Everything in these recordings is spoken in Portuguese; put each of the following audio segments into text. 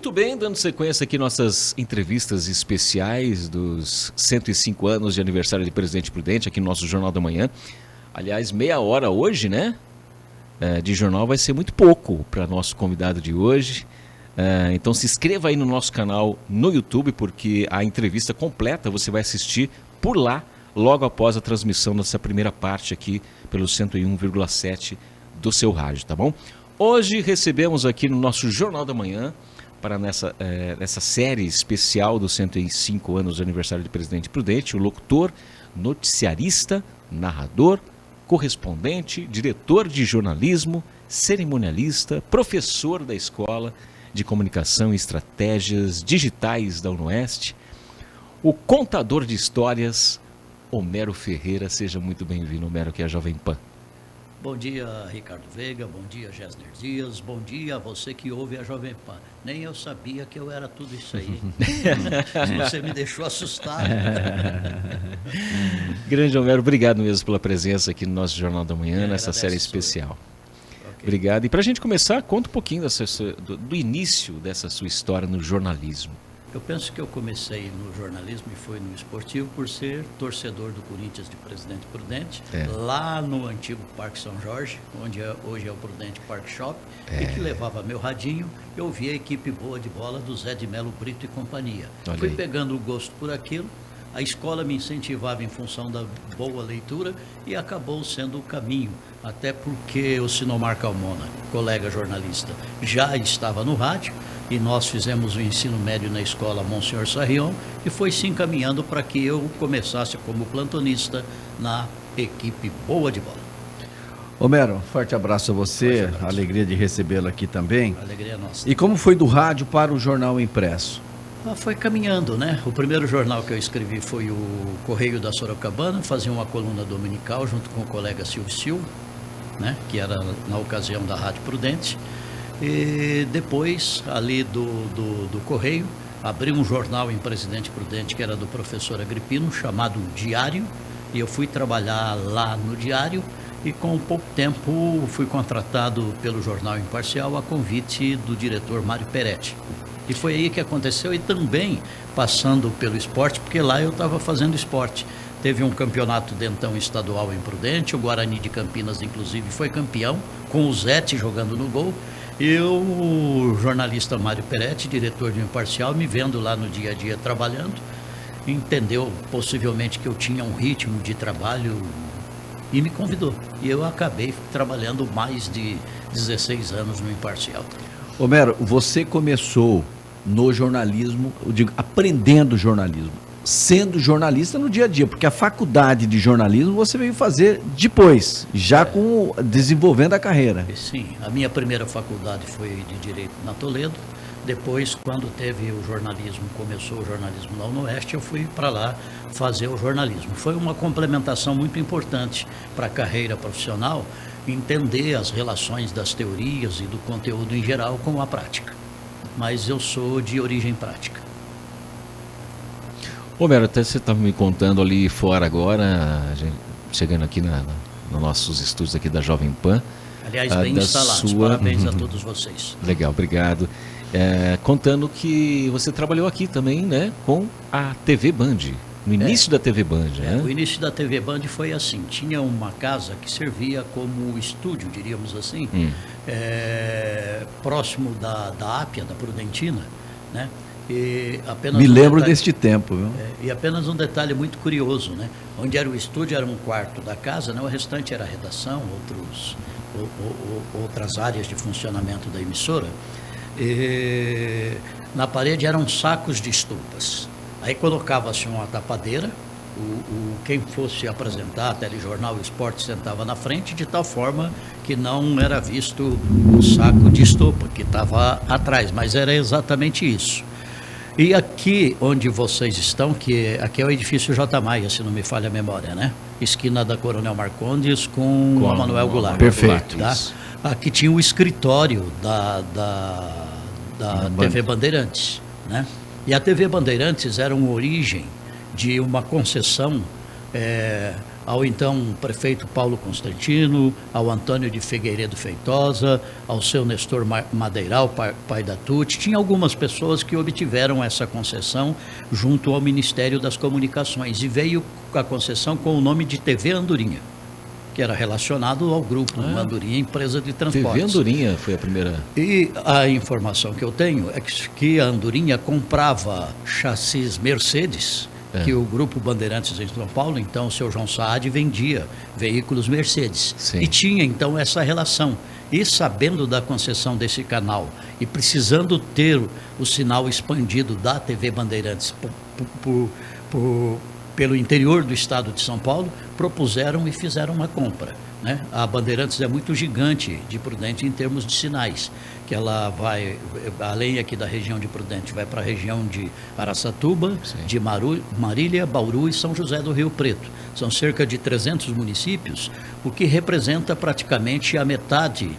Muito bem, dando sequência aqui nossas entrevistas especiais dos 105 anos de aniversário de Presidente Prudente aqui no nosso Jornal da Manhã. Aliás, meia hora hoje, né? De jornal vai ser muito pouco para nosso convidado de hoje. Então se inscreva aí no nosso canal no YouTube, porque a entrevista completa você vai assistir por lá, logo após a transmissão dessa primeira parte aqui pelo 101,7 do seu rádio, tá bom? Hoje recebemos aqui no nosso Jornal da Manhã, para nessa série especial dos 105 anos de aniversário de Presidente Prudente, o locutor, noticiarista, narrador, correspondente, diretor de jornalismo, cerimonialista, professor da Escola de Comunicação e Estratégias Digitais da UniOeste, o contador de histórias, Homero Ferreira. Seja muito bem-vindo, Homero, aqui é a Jovem Pan. Bom dia, Ricardo Veiga, bom dia, Gessner Dias, bom dia a você que ouve a Jovem Pan. Nem eu sabia que eu era tudo isso aí. Você me deixou assustado. Grande Homero, obrigado mesmo pela presença aqui no nosso Jornal da Manhã, nessa série especial. Okay. Obrigado. E para a gente começar, conta um pouquinho do início dessa sua história no jornalismo. Eu penso que eu comecei no jornalismo e fui no esportivo por ser torcedor do Corinthians de Presidente Prudente, lá no antigo Parque São Jorge, onde hoje é o Prudente Park Shop, e que levava meu radinho e ouvia a equipe boa de bola do Zé de Melo Brito e companhia. Fui pegando o gosto por aquilo, a escola me incentivava em função da boa leitura e acabou sendo o caminho, até porque o Sinomar Calmona, colega jornalista, já estava no rádio, e nós fizemos o ensino médio na escola Monsenhor Sarrion e foi se encaminhando para que eu começasse como plantonista na equipe boa de bola. Homero, forte abraço a você, alegria de recebê-lo aqui também. Alegria é nossa. E como foi do rádio para o jornal impresso? Foi caminhando, né? O primeiro jornal que eu escrevi foi o Correio da Sorocabana, fazia uma coluna dominical junto com o colega Silvio, né? Que era na ocasião da Rádio Prudente. E depois, ali do Correio, abri um jornal em Presidente Prudente, que era do professor Agripino, chamado Diário, e eu fui trabalhar lá no Diário, e com pouco tempo fui contratado pelo Jornal Imparcial a convite do diretor Mário Peretti. E foi aí que aconteceu, e também passando pelo esporte, porque lá eu estava fazendo esporte. Teve um campeonato dentão estadual em Prudente, o Guarani de Campinas, inclusive, foi campeão, com o Zete jogando no gol. E o jornalista Mário Peretti, diretor do Imparcial, me vendo lá no dia a dia trabalhando, entendeu possivelmente que eu tinha um ritmo de trabalho e me convidou. E eu acabei trabalhando mais de 16 anos no Imparcial. Homero, você começou no jornalismo, eu digo, aprendendo jornalismo, sendo jornalista no dia a dia, porque a faculdade de jornalismo você veio fazer depois, já desenvolvendo a carreira. Sim, a minha primeira faculdade foi de Direito na Toledo, depois quando teve o jornalismo, começou o jornalismo na UniOeste, eu fui para lá fazer o jornalismo. Foi uma complementação muito importante para a carreira profissional, entender as relações das teorias e do conteúdo em geral com a prática, mas eu sou de origem prática. Homero, até você estava me contando ali fora agora, chegando aqui nos nossos estúdios aqui da Jovem Pan. Aliás, bem instalados, parabéns a todos vocês. Legal, obrigado. Contando que você trabalhou aqui também, né, com a TV Band, no início da TV Band, né? O início da TV Band foi assim, tinha uma casa que servia como estúdio, diríamos assim, próximo da Ápia, da Prudentina, né? E apenas Me lembro deste tempo, viu? E apenas um detalhe muito curioso, né? Onde era o estúdio era um quarto da casa, né? O restante era a redação, outras áreas de funcionamento da emissora. E na parede eram sacos de estupas. Aí colocava-se uma tapadeira, quem fosse apresentar, telejornal, esporte, sentava na frente, de tal forma que não era visto o saco de estupa, que estava atrás, mas era exatamente isso. E aqui onde vocês estão, que aqui é o edifício J. Maia, se não me falha a memória, né? Esquina da Coronel Marcondes com o Manuel Goulart. Perfeito. Tá? Aqui tinha o escritório da TV Bandeirantes, né? E a TV Bandeirantes era uma origem de uma concessão ao então prefeito Paulo Constantino, ao Antônio de Figueiredo Feitosa, ao seu Nestor Madeiral, pai da TUT. Tinha algumas pessoas que obtiveram essa concessão junto ao Ministério das Comunicações e veio a concessão com o nome de TV Andorinha, que era relacionado ao grupo Andorinha, empresa de transportes. TV Andorinha foi a primeira. E a informação que eu tenho é que a Andorinha comprava chassis Mercedes, que o grupo Bandeirantes em São Paulo, então o seu João Saad, vendia veículos Mercedes. Sim. E tinha então essa relação. E sabendo da concessão desse canal e precisando ter o sinal expandido da TV Bandeirantes pelo interior do estado de São Paulo, propuseram e fizeram uma compra, né? A Bandeirantes é muito gigante de Prudente em termos de sinais, que ela vai, além aqui da região de Prudente, vai para a região de Araçatuba, Sim. de Marília, Bauru e São José do Rio Preto. São cerca de 300 municípios, o que representa praticamente a metade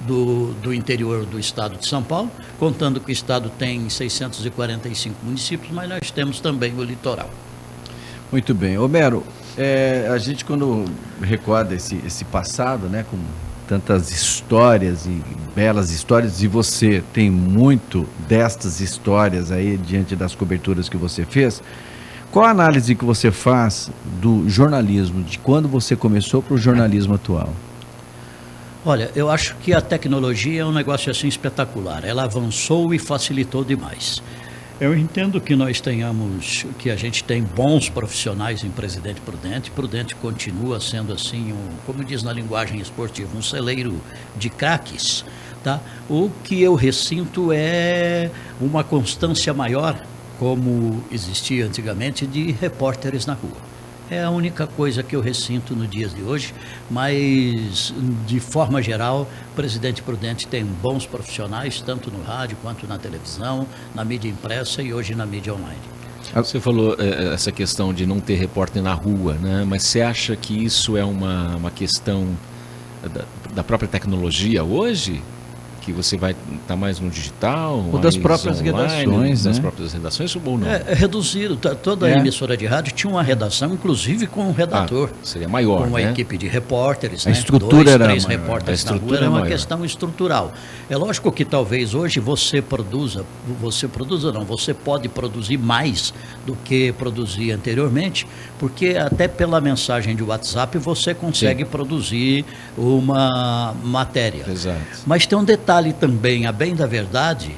do interior do estado de São Paulo, contando que o estado tem 645 municípios, mas nós temos também o litoral. Muito bem. Homero, a gente quando recorda esse passado, né, com tantas histórias e belas histórias, e você tem muito destas histórias aí diante das coberturas que você fez, qual a análise que você faz do jornalismo, de quando você começou para o jornalismo atual? Olha, eu acho que a tecnologia é um negócio assim espetacular. Ela avançou e facilitou demais. Eu entendo que nós tenhamos, que a gente tem bons profissionais em Presidente Prudente. Prudente continua sendo assim, como diz na linguagem esportiva, um celeiro de craques, tá? O que eu ressinto é uma constância maior, como existia antigamente, de repórteres na rua. É a única coisa que eu ressinto nos dias de hoje, mas de forma geral, Presidente Prudente tem bons profissionais, tanto no rádio quanto na televisão, na mídia impressa e hoje na mídia online. Você falou essa questão de não ter repórter na rua, né? Mas você acha que isso é uma questão da própria tecnologia hoje? Que você vai estar mais no digital? Ou das próprias redações, das né? próprias redações ou não? É reduzido. Toda emissora de rádio tinha uma redação, inclusive com um redator. Seria maior, com uma né? equipe de repórteres, A né? estrutura 2, era 3 maior. repórteres A na rua, estrutura era uma maior. questão estrutural. É lógico que talvez hoje você pode produzir mais do que produzia anteriormente, porque até pela mensagem de WhatsApp você consegue produzir uma matéria. Exato. Mas tem um detalhe também, a bem da verdade,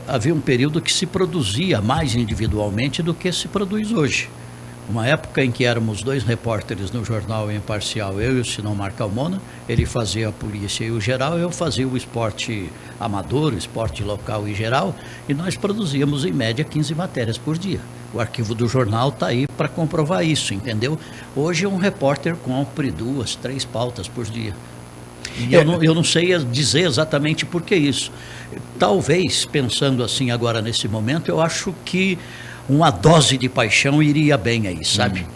havia um período que se produzia mais individualmente do que se produz hoje. Uma época em que éramos 2 repórteres no jornal Imparcial, eu e o Sinomar Calmona, ele fazia a polícia e o geral, eu fazia o esporte amador, o esporte local e geral, e nós produzíamos em média 15 matérias por dia. O arquivo do jornal está aí para comprovar isso, entendeu? Hoje um repórter cumpre 2, 3 pautas por dia. E eu não sei dizer exatamente por que isso. Talvez, pensando assim agora nesse momento, eu acho que uma dose de paixão iria bem aí, sabe?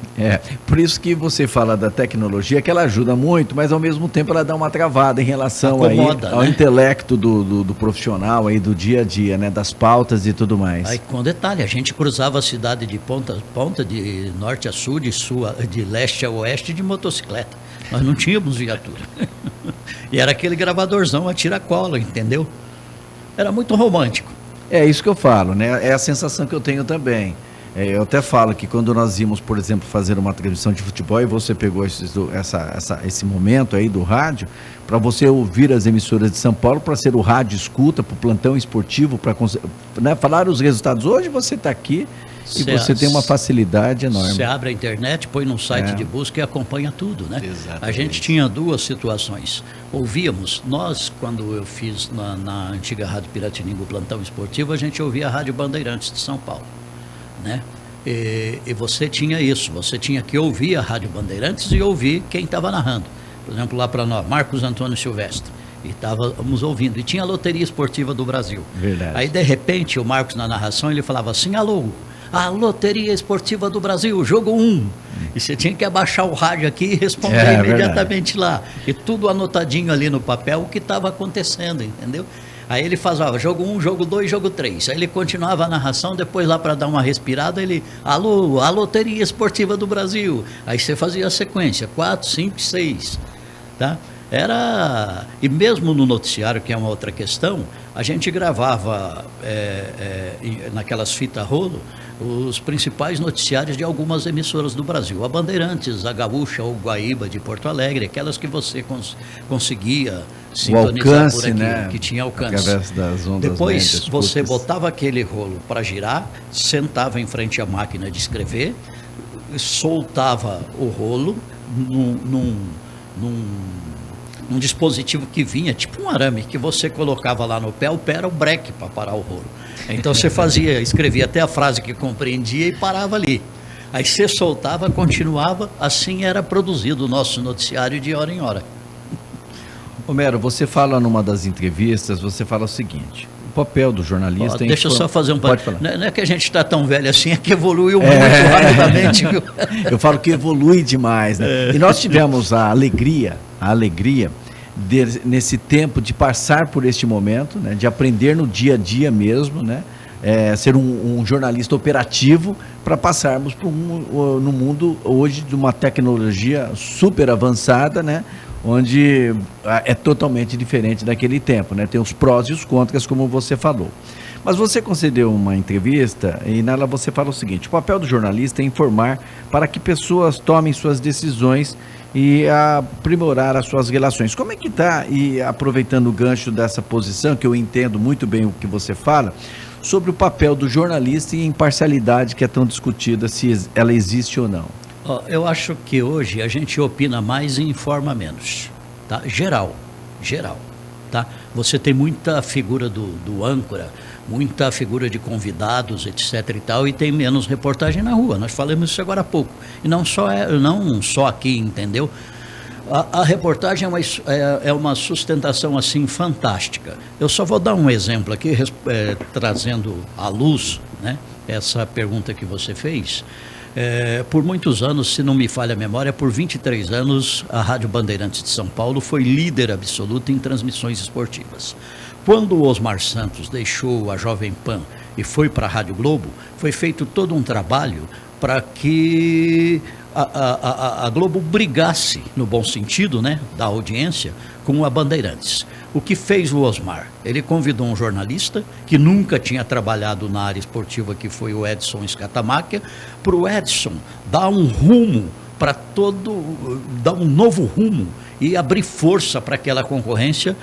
Por isso que você fala da tecnologia, que ela ajuda muito, mas ao mesmo tempo ela dá uma travada em relação Acomoda, ao né? intelecto do profissional, aí, do dia a dia, né? Das pautas e tudo mais. Aí, com detalhe, a gente cruzava a cidade de ponta a ponta, de norte a sul, de leste a oeste, de motocicleta. Nós não tínhamos viatura. E era aquele gravadorzão a tiracola, entendeu? Era muito romântico. É isso que eu falo, né? É a sensação que eu tenho também. Eu até falo que quando nós íamos, por exemplo, fazer uma transmissão de futebol e você pegou esse momento aí do rádio, para você ouvir as emissoras de São Paulo, para ser o rádio escuta, para o plantão esportivo, para falar os resultados. Hoje você está aqui e você tem uma facilidade enorme. Você abre a internet, põe num site de busca e acompanha tudo, né? Exatamente. A gente tinha 2 situações. Ouvíamos, nós, quando eu fiz na antiga Rádio Piratininga o plantão esportivo, a gente ouvia a Rádio Bandeirantes de São Paulo, né? E você tinha isso, você tinha que ouvir a Rádio Bandeirantes e ouvir quem estava narrando. Por exemplo, lá para nós, Marcos Antônio Silvestre. E estávamos ouvindo. E tinha a Loteria Esportiva do Brasil. Verdade. Aí, de repente, o Marcos, na narração, ele falava assim: alô, a Loteria Esportiva do Brasil, jogo 1. E você tinha que abaixar o rádio aqui e responder imediatamente lá. E tudo anotadinho ali no papel o que estava acontecendo, entendeu? Aí ele fazia jogo 1, jogo 2, jogo 3. Aí ele continuava a narração, depois lá para dar uma respirada, ele, alô, a Loteria Esportiva do Brasil. Aí você fazia a sequência, 4, 5, 6, tá? E mesmo no noticiário, que é uma outra questão, a gente gravava naquelas fitas rolo os principais noticiários de algumas emissoras do Brasil. A Bandeirantes, a Gaúcha ou Guaíba de Porto Alegre, aquelas que você conseguia sintonizar alcance, por aqui, né? que tinha alcance. Através das ondas Depois médias, você curtas. botava aquele rolo para girar, sentava em frente à máquina de escrever, soltava o rolo num dispositivo que vinha, tipo um arame, que você colocava lá no pé, o pé era o breque para parar o rolo. Então você escrevia até a frase que compreendia e parava ali. Aí você soltava, continuava, assim era produzido o nosso noticiário de hora em hora. Homero, você fala numa das entrevistas, você fala o seguinte: o papel do jornalista... Deixa eu só fazer um... Pode falar. Não é que a gente está tão velho assim, é que evoluiu muito rapidamente. Viu? Eu falo que evolui demais, né? E nós tivemos a alegria nesse tempo de passar por este momento, né? De aprender no dia a dia mesmo, né? Ser um jornalista operativo para passarmos no mundo hoje de uma tecnologia super avançada, né? Onde é totalmente diferente daquele tempo, né? Tem os prós e os contras, como você falou. Mas você concedeu uma entrevista e nela você fala o seguinte: o papel do jornalista é informar para que pessoas tomem suas decisões e aprimorar as suas relações. Como é que está, e aproveitando o gancho dessa posição, que eu entendo muito bem o que você fala, sobre o papel do jornalista e a imparcialidade que é tão discutida, se ela existe ou não? Eu acho que hoje a gente opina mais e informa menos, tá? Geral, tá? Você tem muita figura do âncora, muita figura de convidados, etc e tal, e tem menos reportagem na rua. Nós falamos isso agora há pouco. E não só aqui, entendeu? A reportagem é uma sustentação assim fantástica. Eu só vou dar um exemplo aqui, trazendo à luz, né, essa pergunta que você fez. Por muitos anos, se não me falha a memória, por 23 anos, a Rádio Bandeirantes de São Paulo foi líder absoluta em transmissões esportivas. Quando o Osmar Santos deixou a Jovem Pan e foi para a Rádio Globo, foi feito todo um trabalho para que a Globo brigasse, no bom sentido, né, da audiência, com a Bandeirantes. O que fez o Osmar? Ele convidou um jornalista que nunca tinha trabalhado na área esportiva, que foi o Edson Scatamáquia, para o Edson dar um rumo dar um novo rumo e abrir força para aquela concorrência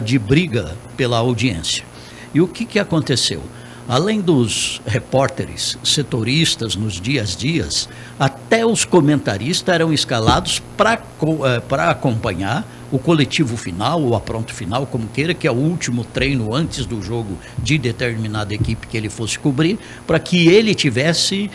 de briga pela audiência. E o que aconteceu? Além dos repórteres setoristas nos dias, até os comentaristas eram escalados para acompanhar o coletivo final, ou apronto final, como queira, que é o último treino antes do jogo de determinada equipe que ele fosse cobrir, para que ele tivesse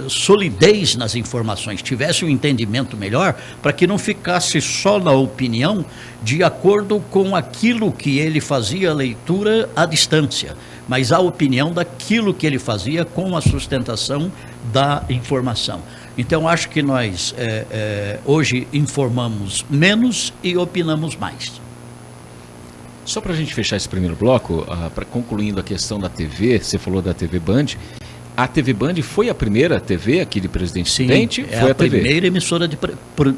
solidez nas informações, tivesse um entendimento melhor, para que não ficasse só na opinião de acordo com aquilo que ele fazia a leitura à distância, mas a opinião daquilo que ele fazia com a sustentação da informação. Então, acho que nós hoje informamos menos e opinamos mais. Só para a gente fechar esse primeiro bloco, concluindo a questão da TV, você falou da TV Band. A TV Band foi a primeira TV aqui de Presidente Prudente? Sim, foi a primeira emissora de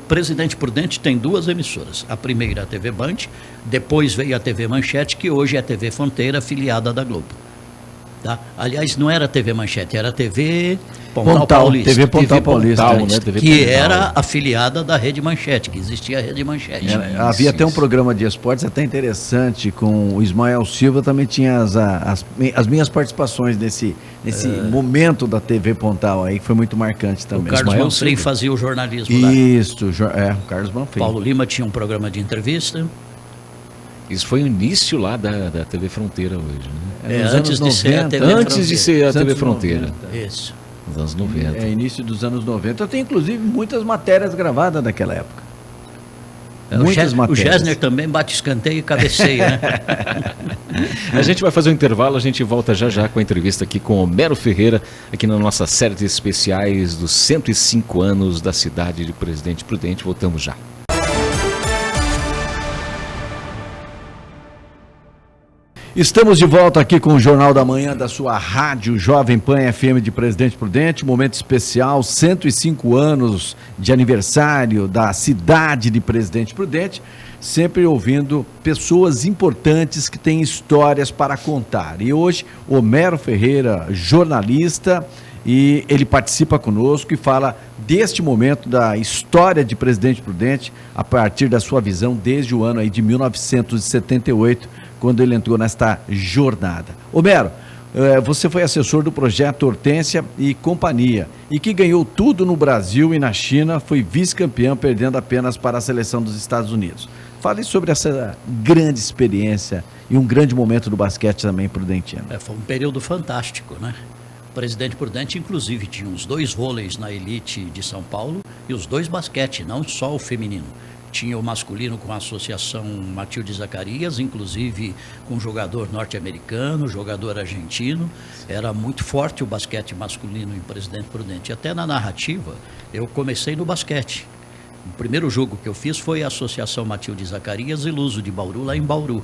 Presidente Prudente. Tem duas emissoras. A primeira, a TV Band, depois veio a TV Manchete, que hoje é a TV Fronteira, afiliada da Globo. Tá? Aliás, não era a TV Manchete, era a TV Pontal Paulista. TV Pontal Paulista, né? TV que Pontal. Era afiliada da Rede Manchete, que existia a Rede Manchete. Havia até um programa de esportes até interessante com o Ismael Silva, também tinha as minhas participações nesse momento da TV Pontal aí, que foi muito marcante também. O Carlos Ismael Manfrim Silva fazia o jornalismo lá. Isso, o Carlos Manfrim. Paulo Lima tinha um programa de entrevista. Isso foi o início lá da TV Fronteira hoje, né? Antes de ser a TV Antes de ser a TV Fronteira. Isso. Nos anos 90. Início dos anos 90. Eu tenho, inclusive, muitas matérias gravadas daquela época. O Gessner também bate escanteio e cabeceia, né? A gente vai fazer um intervalo, a gente volta já com a entrevista aqui com Homero Ferreira, aqui na nossa série de especiais dos 105 anos da cidade de Presidente Prudente. Voltamos já. Estamos de volta aqui com o Jornal da Manhã da sua rádio Jovem Pan FM de Presidente Prudente, momento especial, 105 anos de aniversário da cidade de Presidente Prudente, sempre ouvindo pessoas importantes que têm histórias para contar. E hoje, Homero Ferreira, jornalista, e ele participa conosco e fala deste momento da história de Presidente Prudente, a partir da sua visão desde o ano aí de 1978, quando ele entrou nesta jornada. Homero, você foi assessor do projeto Hortência e Companhia, e que ganhou tudo no Brasil e na China, foi vice-campeão, perdendo apenas para a seleção dos Estados Unidos. Fale sobre essa grande experiência e um grande momento do basquete também prudentino. Foi um período fantástico, né? O Presidente Prudente, inclusive, tinha os 2 vôleis na elite de São Paulo e os 2 basquete, não só o feminino. Tinha o masculino com a associação Matilde Zacarias, inclusive com jogador norte-americano, jogador argentino. Era muito forte o basquete masculino em Presidente Prudente. E até na narrativa, eu comecei no basquete. O primeiro jogo que eu fiz foi a Associação Matilde Zacarias e Luso de Bauru, lá em Bauru.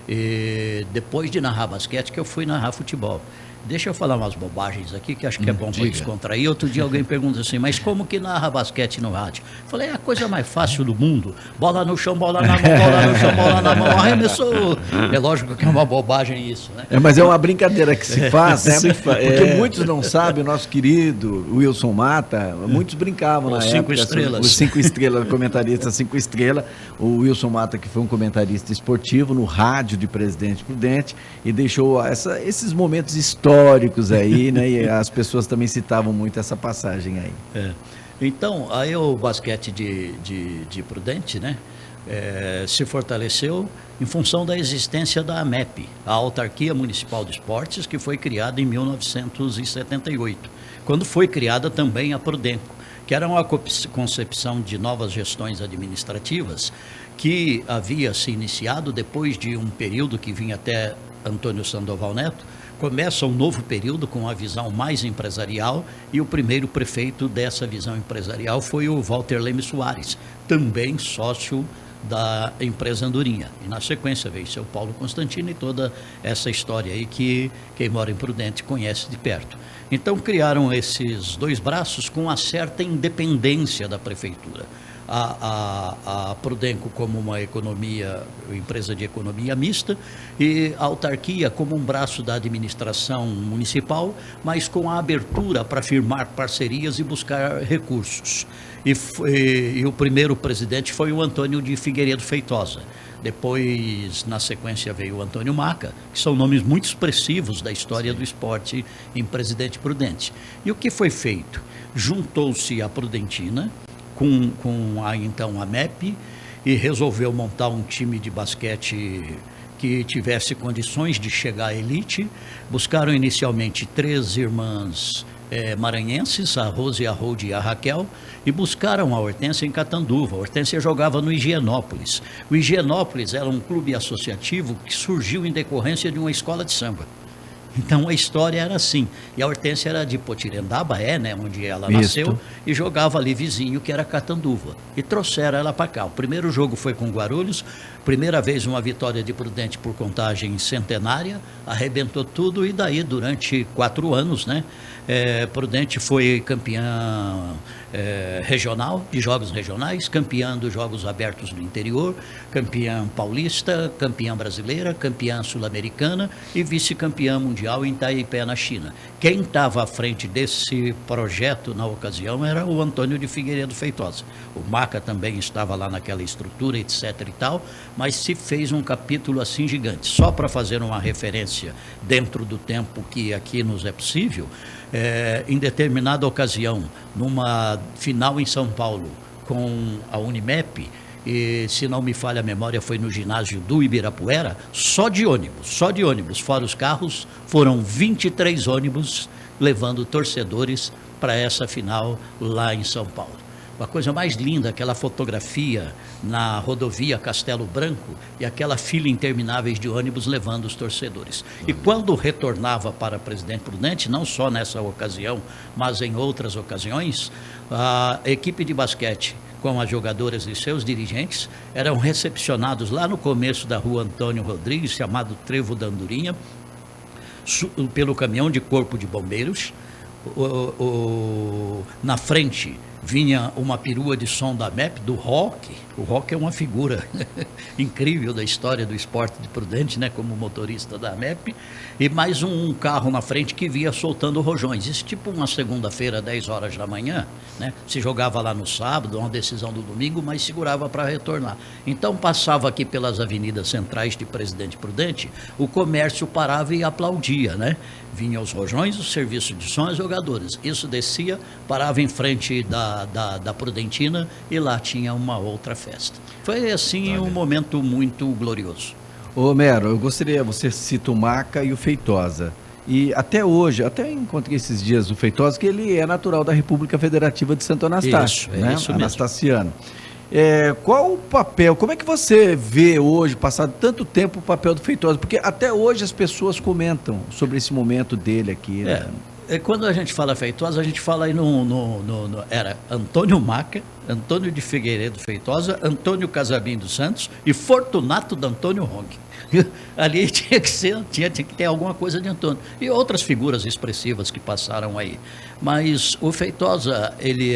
E depois de narrar basquete, que eu fui narrar futebol. Deixa eu falar umas bobagens aqui, que acho que é bom para descontrair. Outro dia alguém pergunta assim, mas como que narra basquete no rádio? Falei, é a coisa mais fácil do mundo. Bola no chão, bola na mão, bola no chão, bola na mão. Arremessou. É lógico que é uma bobagem isso, né? Mas é uma brincadeira que se faz, né? Porque muitos não sabem, o nosso querido Wilson Mata, muitos brincavam na época. 5 estrelas. Os 5 estrelas, comentarista 5 estrelas. O Wilson Mata, que foi um comentarista esportivo no rádio de Presidente Prudente, e deixou esses momentos históricos aí, né? E as pessoas também citavam muito essa passagem aí. Então, aí o basquete de Prudente, né? Se fortaleceu em função da existência da AMEP, a Autarquia Municipal de Esportes, que foi criada em 1978, quando foi criada também a Prudenco, que era uma concepção de novas gestões administrativas que havia se iniciado depois de um período que vinha até Antônio Sandoval Neto. Começa um novo período com a visão mais empresarial, e o primeiro prefeito dessa visão empresarial foi o Walter Leme Soares, também sócio da empresa Andorinha. E na sequência veio o seu Paulo Constantino e toda essa história aí que quem mora em Prudente conhece de perto. Então criaram esses 2 braços com uma certa independência da prefeitura. A Prudenco como uma empresa de economia mista, e a autarquia como um braço da administração municipal, mas com a abertura para firmar parcerias e buscar recursos. E o primeiro presidente foi o Antônio de Figueiredo Feitosa. Depois, na sequência, veio o Antônio Maca, que são nomes muito expressivos da história do esporte em Presidente Prudente. E o que foi feito? Juntou-se a Prudentina com então a MEP, e resolveu montar um time de basquete que tivesse condições de chegar à elite. Buscaram inicialmente 3 irmãs maranhenses, a Rose, a Rode e a Raquel, e buscaram a Hortência em Catanduva. A Hortência jogava no Higienópolis. O Higienópolis era um clube associativo que surgiu em decorrência de uma escola de samba. Então a história era assim, e a Hortência era de Potirendaba, né, onde ela nasceu, e jogava ali vizinho, que era Catanduva, e trouxeram ela para cá. O primeiro jogo foi com Guarulhos, primeira vez uma vitória de Prudente por contagem centenária, arrebentou tudo, e daí durante 4 anos, né, Prudente foi campeã regional, de jogos regionais, campeã dos Jogos Abertos do Interior, campeã paulista, campeã brasileira, campeã sul-americana e vice-campeã mundial em Taipei, na China. Quem estava à frente desse projeto na ocasião era o Antônio de Figueiredo Feitosa. O Maca também estava lá naquela estrutura, etc. e tal, mas se fez um capítulo assim gigante. Só para fazer uma referência dentro do tempo que aqui nos é possível, em determinada ocasião, numa final em São Paulo com a Unimep, e se não me falha a memória foi no ginásio do Ibirapuera, só de ônibus, fora os carros, foram 23 ônibus levando torcedores para essa final lá em São Paulo. A coisa mais linda, aquela fotografia na rodovia Castelo Branco e aquela fila intermináveis de ônibus levando os torcedores. E quando retornava para Presidente Prudente, não só nessa ocasião, mas em outras ocasiões, a equipe de basquete com as jogadoras e seus dirigentes, eram recepcionados lá no começo da rua Antônio Rodrigues, chamado Trevo da Andorinha, pelo caminhão de corpo de bombeiros. Na frente vinha uma perua de som da MEP, do Rock. O Rock é uma figura incrível da história do esporte de Prudente, né, como motorista da MEP, e mais um carro na frente que vinha soltando rojões. Isso tipo uma segunda-feira, 10 horas da manhã, né, se jogava lá no sábado, uma decisão do domingo, mas segurava para retornar. Então passava aqui pelas avenidas centrais de Presidente Prudente, o comércio parava e aplaudia, né? Vinham os rojões, o serviço de som, as jogadoras. Isso descia, parava em frente da Prudentina e lá tinha uma outra festa. Foi assim um momento muito glorioso. Ô Mero, eu gostaria, você cita o Maca e o Feitosa. E até hoje, até encontrei esses dias o Feitosa, que ele é natural da República Federativa de Santo Anastácio, isso, né? Isso mesmo. Anastaciano. Qual o papel, como é que você vê hoje, passado tanto tempo, o papel do Feitosa? Porque até hoje as pessoas comentam sobre esse momento dele aqui, né? Quando a gente fala Feitosa, a gente fala aí era Antônio Maca, Antônio de Figueiredo Feitosa, Antônio Casabim dos Santos e Fortunato de Antônio Ronque. Ali tinha que ter alguma coisa de Antônio. E outras figuras expressivas que passaram aí. Mas o Feitosa, ele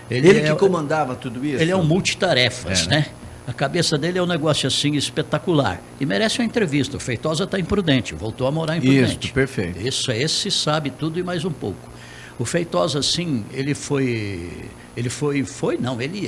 que comandava tudo isso? Ele é um multitarefas, né? A cabeça dele é um negócio assim espetacular. E merece uma entrevista. O Feitosa está em Prudente, voltou a morar em Prudente. Isso, perfeito. Esse sabe tudo e mais um pouco. O Feitosa, assim, ele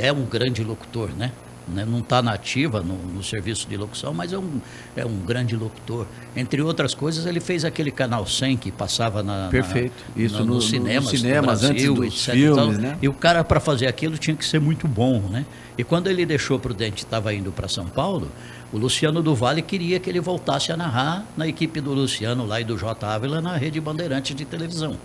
é um grande locutor, né? Não está na ativa no serviço de locução, mas é um grande locutor. Entre outras coisas, ele fez aquele Canal 100 que passava nos cinemas do Brasil, antes dos etc. filmes, né? E o cara, para fazer aquilo, tinha que ser muito bom, né? E quando ele deixou Prudente e estava indo para São Paulo, o Luciano do Vale queria que ele voltasse a narrar na equipe do Luciano lá e do J. Ávila na Rede Bandeirantes de televisão.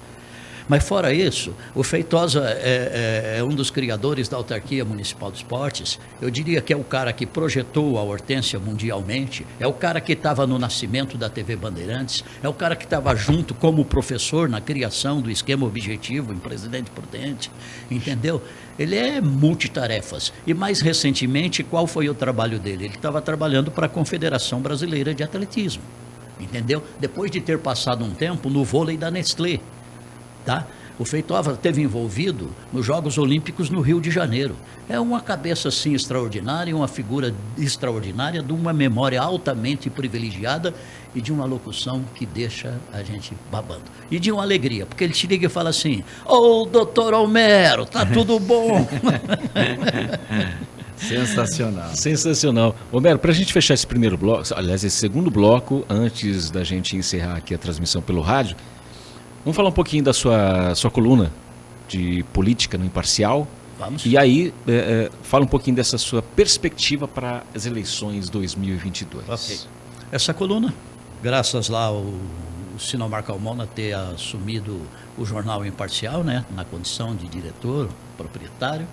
Mas fora isso, o Feitosa é um dos criadores da Autarquia Municipal de Esportes. Eu diria que é o cara que projetou a Hortência mundialmente, é o cara que estava no nascimento da TV Bandeirantes, é o cara que estava junto como professor na criação do esquema objetivo em Presidente Prudente, entendeu? Ele é multitarefas. E mais recentemente, qual foi o trabalho dele? Ele estava trabalhando para a Confederação Brasileira de Atletismo, entendeu? Depois de ter passado um tempo no vôlei da Nestlé. Tá? O Feitosa esteve envolvido nos Jogos Olímpicos no Rio de Janeiro. É uma cabeça assim extraordinária, uma figura extraordinária, de uma memória altamente privilegiada e de uma locução que deixa a gente babando. E de uma alegria, porque ele te liga e fala assim: ô, doutor Homero, tá tudo bom? Sensacional. Sensacional. Homero, para a gente fechar esse primeiro bloco, aliás, esse segundo bloco, antes da gente encerrar aqui a transmissão pelo rádio, vamos falar um pouquinho da sua coluna de política no Imparcial. Vamos. E aí, fala um pouquinho dessa sua perspectiva para as eleições 2022. Ok. Essa coluna, graças lá ao Sinomar Calmona ter assumido o jornal Imparcial, né, na condição de diretor, proprietário,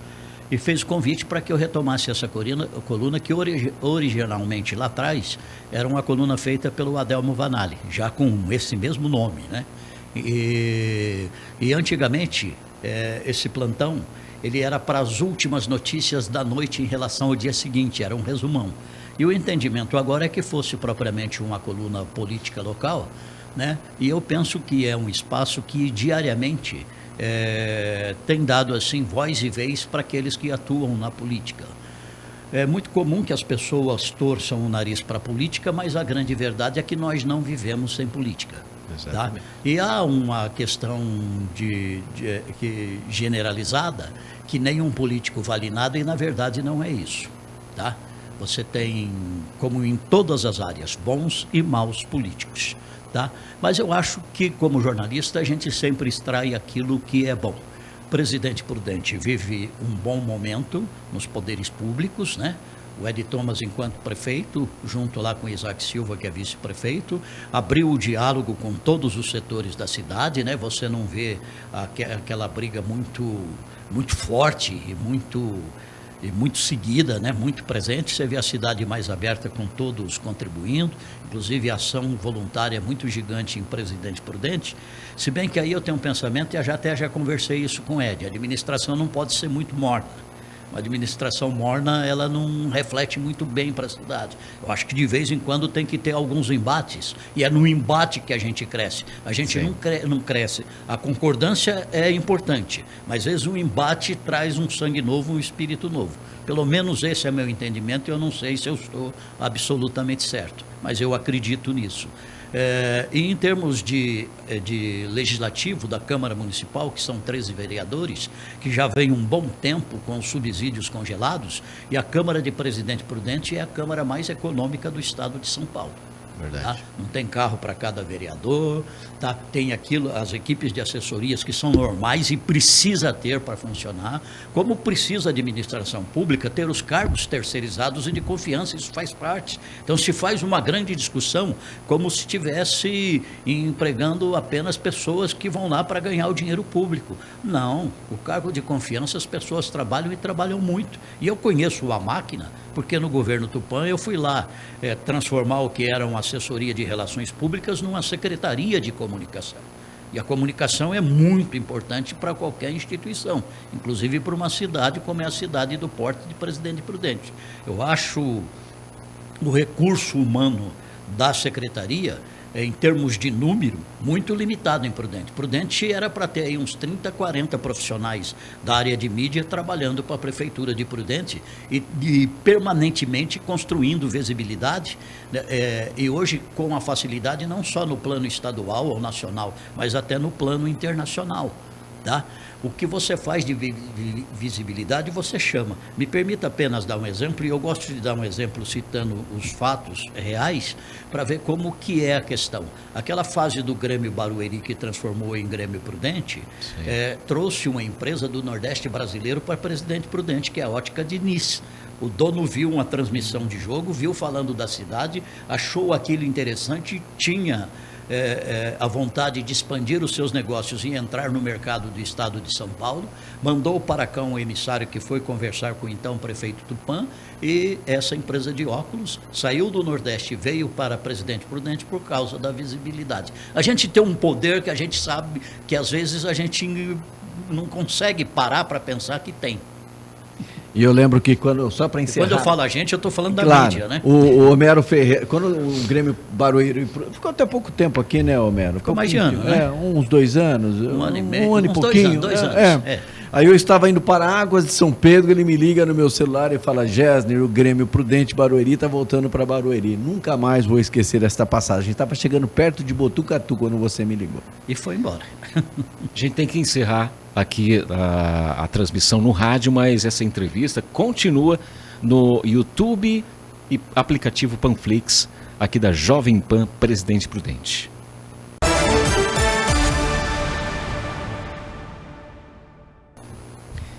e fez o convite para que eu retomasse essa coluna que originalmente lá atrás era uma coluna feita pelo Adelmo Vanali, já com esse mesmo nome, né? E antigamente, esse plantão, ele era para as últimas notícias da noite em relação ao dia seguinte, era um resumão. E o entendimento agora é que fosse propriamente uma coluna política local, né? E eu penso que é um espaço que diariamente tem dado assim voz e vez para aqueles que atuam na política. É muito comum que as pessoas torçam o nariz para a política, mas a grande verdade é que nós não vivemos sem política. Tá? E há uma questão generalizada que nenhum político vale nada e na verdade não é isso. Tá? Você tem, como em todas as áreas, bons e maus políticos. Tá? Mas eu acho que como jornalista a gente sempre extrai aquilo que é bom. Presidente Prudente vive um bom momento nos poderes públicos, né? O Edi Thomas, enquanto prefeito, junto lá com Isaac Silva, que é vice-prefeito, abriu o diálogo com todos os setores da cidade, né? Você não vê aquela briga muito forte e muito seguida, né? Muito presente. Você vê a cidade mais aberta com todos contribuindo, inclusive a ação voluntária muito gigante em Presidente Prudente. Se bem que aí eu tenho um pensamento, e já conversei isso com o Edi, a administração não pode ser muito morta. Uma administração morna, ela não reflete muito bem para a cidade. Eu acho que de vez em quando tem que ter alguns embates, e é no embate que a gente cresce. A gente não cresce. A concordância é importante, mas às vezes o embate traz um sangue novo, um espírito novo. Pelo menos esse é meu entendimento, e eu não sei se eu estou absolutamente certo, mas eu acredito nisso. E em termos de legislativo da Câmara Municipal, que são 13 vereadores, que já vem um bom tempo com os subsídios congelados, e a Câmara de Presidente Prudente é a Câmara mais econômica do estado de São Paulo. Verdade. Tá? Não tem carro para cada vereador, tá? Tem as equipes de assessorias que são normais e precisa ter para funcionar, como precisa a administração pública ter os cargos terceirizados e de confiança, isso faz parte. Então se faz uma grande discussão como se estivesse empregando apenas pessoas que vão lá para ganhar o dinheiro público. Não, o cargo de confiança as pessoas trabalham e trabalham muito. E eu conheço a máquina, porque no governo Tupã eu fui lá transformar o que era uma assessoria de relações públicas numa secretaria de comunicação. E a comunicação é muito importante para qualquer instituição, inclusive para uma cidade como é a cidade do porte de Presidente Prudente. Eu acho o recurso humano da secretaria, em termos de número, muito limitado em Prudente. Prudente era para ter aí uns 30, 40 profissionais da área de mídia trabalhando para a Prefeitura de Prudente e permanentemente construindo visibilidade, né? E hoje com a facilidade não só no plano estadual ou nacional, mas até no plano internacional. Tá? O que você faz de visibilidade, você chama. Me permita apenas dar um exemplo, e eu gosto de dar um exemplo citando os fatos reais, para ver como que é a questão. Aquela fase do Grêmio Barueri, que transformou em Grêmio Prudente, trouxe uma empresa do Nordeste brasileiro para Presidente Prudente, que é a Ótica Diniz. O dono viu uma transmissão de jogo, viu falando da cidade, achou aquilo interessante, tinha a vontade de expandir os seus negócios e entrar no mercado do estado de São Paulo, mandou para cá um emissário que foi conversar com o então prefeito Tupã, e essa empresa de óculos saiu do Nordeste e veio para Presidente Prudente por causa da visibilidade. A gente tem um poder que a gente sabe que às vezes a gente não consegue parar para pensar que tem. E eu lembro que só para encerrar... Quando eu falo a gente, eu estou falando da claro, mídia, né? O Homero Ferreira, quando o Grêmio Barueri... Ficou até pouco tempo aqui, né, Homero? Ficou mais de ano, né? Uns 2 anos. Um ano e meio. Um ano e pouquinho. 2 anos. Aí eu estava indo para Águas de São Pedro, ele me liga no meu celular e fala: Gessner, o Grêmio Prudente Barueri está voltando para Barueri. Nunca mais vou esquecer esta passagem. Estava chegando perto de Botucatu quando você me ligou. E foi embora. A gente tem que encerrar aqui a transmissão no rádio, mas essa entrevista continua no YouTube e aplicativo Panflix, aqui da Jovem Pan Presidente Prudente.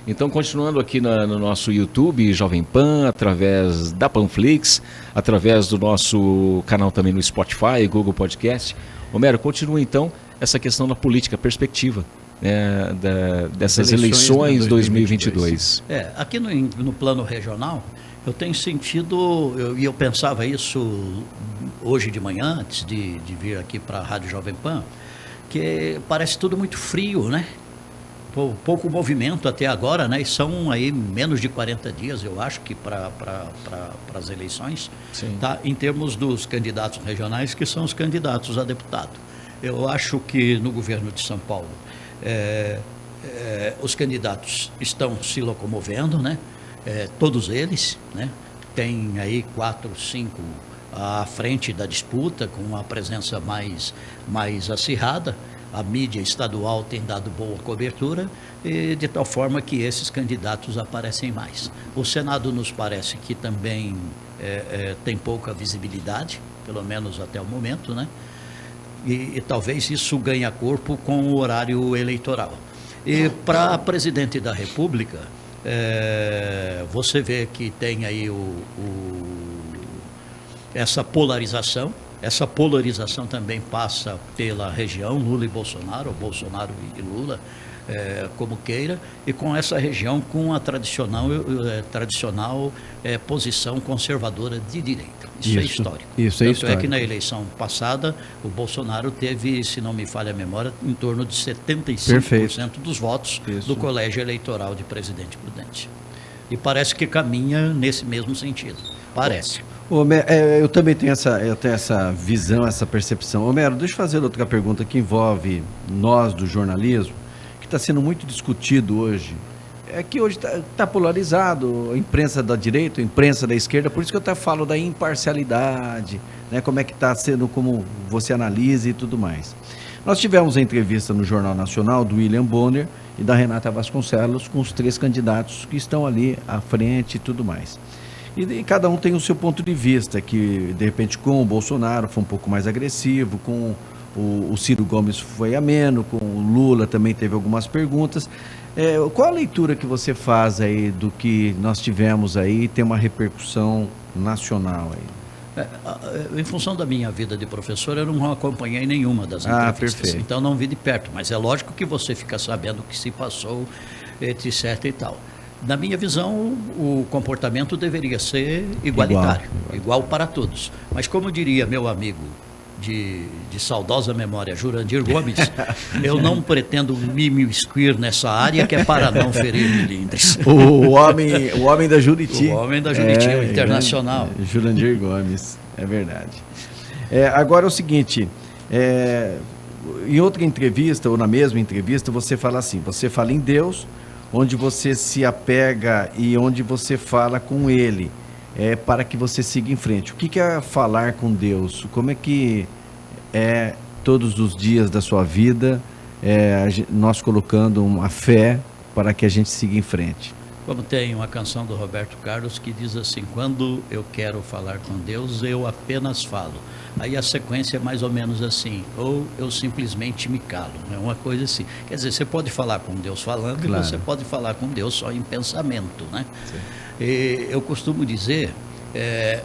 Então, continuando aqui no nosso YouTube, Jovem Pan, através da Panflix, através do nosso canal também no Spotify, Google Podcast. Homero, continua então essa questão da política, perspectiva, né, dessas eleições 2022. Aqui no plano regional, eu tenho sentido, e eu pensava isso hoje de manhã, antes de vir aqui para a Rádio Jovem Pan, que parece tudo muito frio, né? Pouco movimento até agora, né? E são aí menos de 40 dias, eu acho, que para as eleições, tá? Em termos dos candidatos regionais, que são os candidatos a deputado. Eu acho que no governo de São Paulo, os candidatos estão se locomovendo, né? Todos eles, né? Tem aí 4, 5 à frente da disputa, com uma presença mais acirrada. A mídia estadual tem dado boa cobertura, e de tal forma que esses candidatos aparecem mais. O Senado nos parece que também tem pouca visibilidade, pelo menos até o momento, né? E talvez isso ganhe corpo com o horário eleitoral. E para presidente da República, você vê que tem aí essa polarização. Essa polarização também passa pela região Lula e Bolsonaro, ou Bolsonaro e Lula, como queira, e com essa região com a tradicional posição conservadora de direita. Isso é histórico. Isso é histórico. É que na eleição passada o Bolsonaro teve, se não me falha a memória, em torno de 75% dos votos do colégio eleitoral de Presidente Prudente. E parece que caminha nesse mesmo sentido. Parece. Eu também tenho essa visão, essa percepção. Homero, deixa eu fazer outra pergunta que envolve nós do jornalismo, que está sendo muito discutido hoje. É que hoje está polarizado, a imprensa da direita, a imprensa da esquerda, por isso que eu até falo da imparcialidade, né, como é que está sendo, como você analisa e tudo mais. Nós tivemos a entrevista no Jornal Nacional do William Bonner e da Renata Vasconcelos com os 3 candidatos que estão ali à frente e tudo mais. E cada um tem o seu ponto de vista, que de repente com o Bolsonaro foi um pouco mais agressivo, com o Ciro Gomes foi ameno, com o Lula também teve algumas perguntas. Qual a leitura que você faz aí do que nós tivemos aí, tem uma repercussão nacional aí? Em função da minha vida de professor, eu não acompanhei nenhuma das entrevistas, perfeito. Então não vi de perto, mas é lógico que você fica sabendo o que se passou, etc. e tal. Na minha visão, o comportamento deveria ser igualitário, igual para todos. Mas como diria meu amigo de saudosa memória, Jurandir Gomes, eu não pretendo me imiscuir nessa área que é para não ferir milindres. O homem da Juriti. O homem da Juriti, o internacional. Jurandir Gomes, é verdade. Agora é o seguinte, em outra entrevista, ou na mesma entrevista, você fala assim, você fala em Deus, onde você se apega e onde você fala com Ele, para que você siga em frente. O que é falar com Deus? Como é que é todos os dias da sua vida, nós colocando uma fé para que a gente siga em frente? Como tem uma canção do Roberto Carlos que diz assim, quando eu quero falar com Deus, eu apenas falo. Aí a sequência é mais ou menos assim, ou eu simplesmente me calo, é uma coisa assim. Quer dizer, você pode falar com Deus falando, claro, e você pode falar com Deus só em pensamento, né? E eu costumo dizer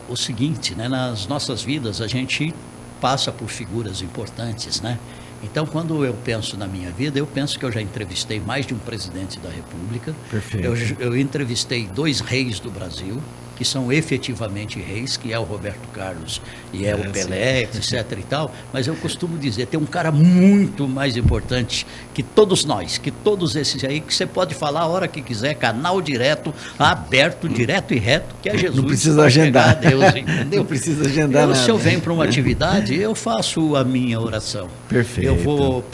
o seguinte, né? Nas nossas vidas a gente passa por figuras importantes, né? Então, quando eu penso na minha vida, eu penso que eu já entrevistei mais de um presidente da República. Perfeito. Eu entrevistei 2 reis do Brasil, que são efetivamente reis, que é o Roberto Carlos e o Pelé, sim, etc. e tal. Mas eu costumo dizer, tem um cara muito mais importante que todos nós, que todos esses aí, que você pode falar a hora que quiser, canal direto, aberto, direto e reto, que é Jesus. Não precisa agendar. Deus, entendeu? Não precisa agendar nada. Se eu venho para uma atividade, eu faço a minha oração. Perfeito. Eu vou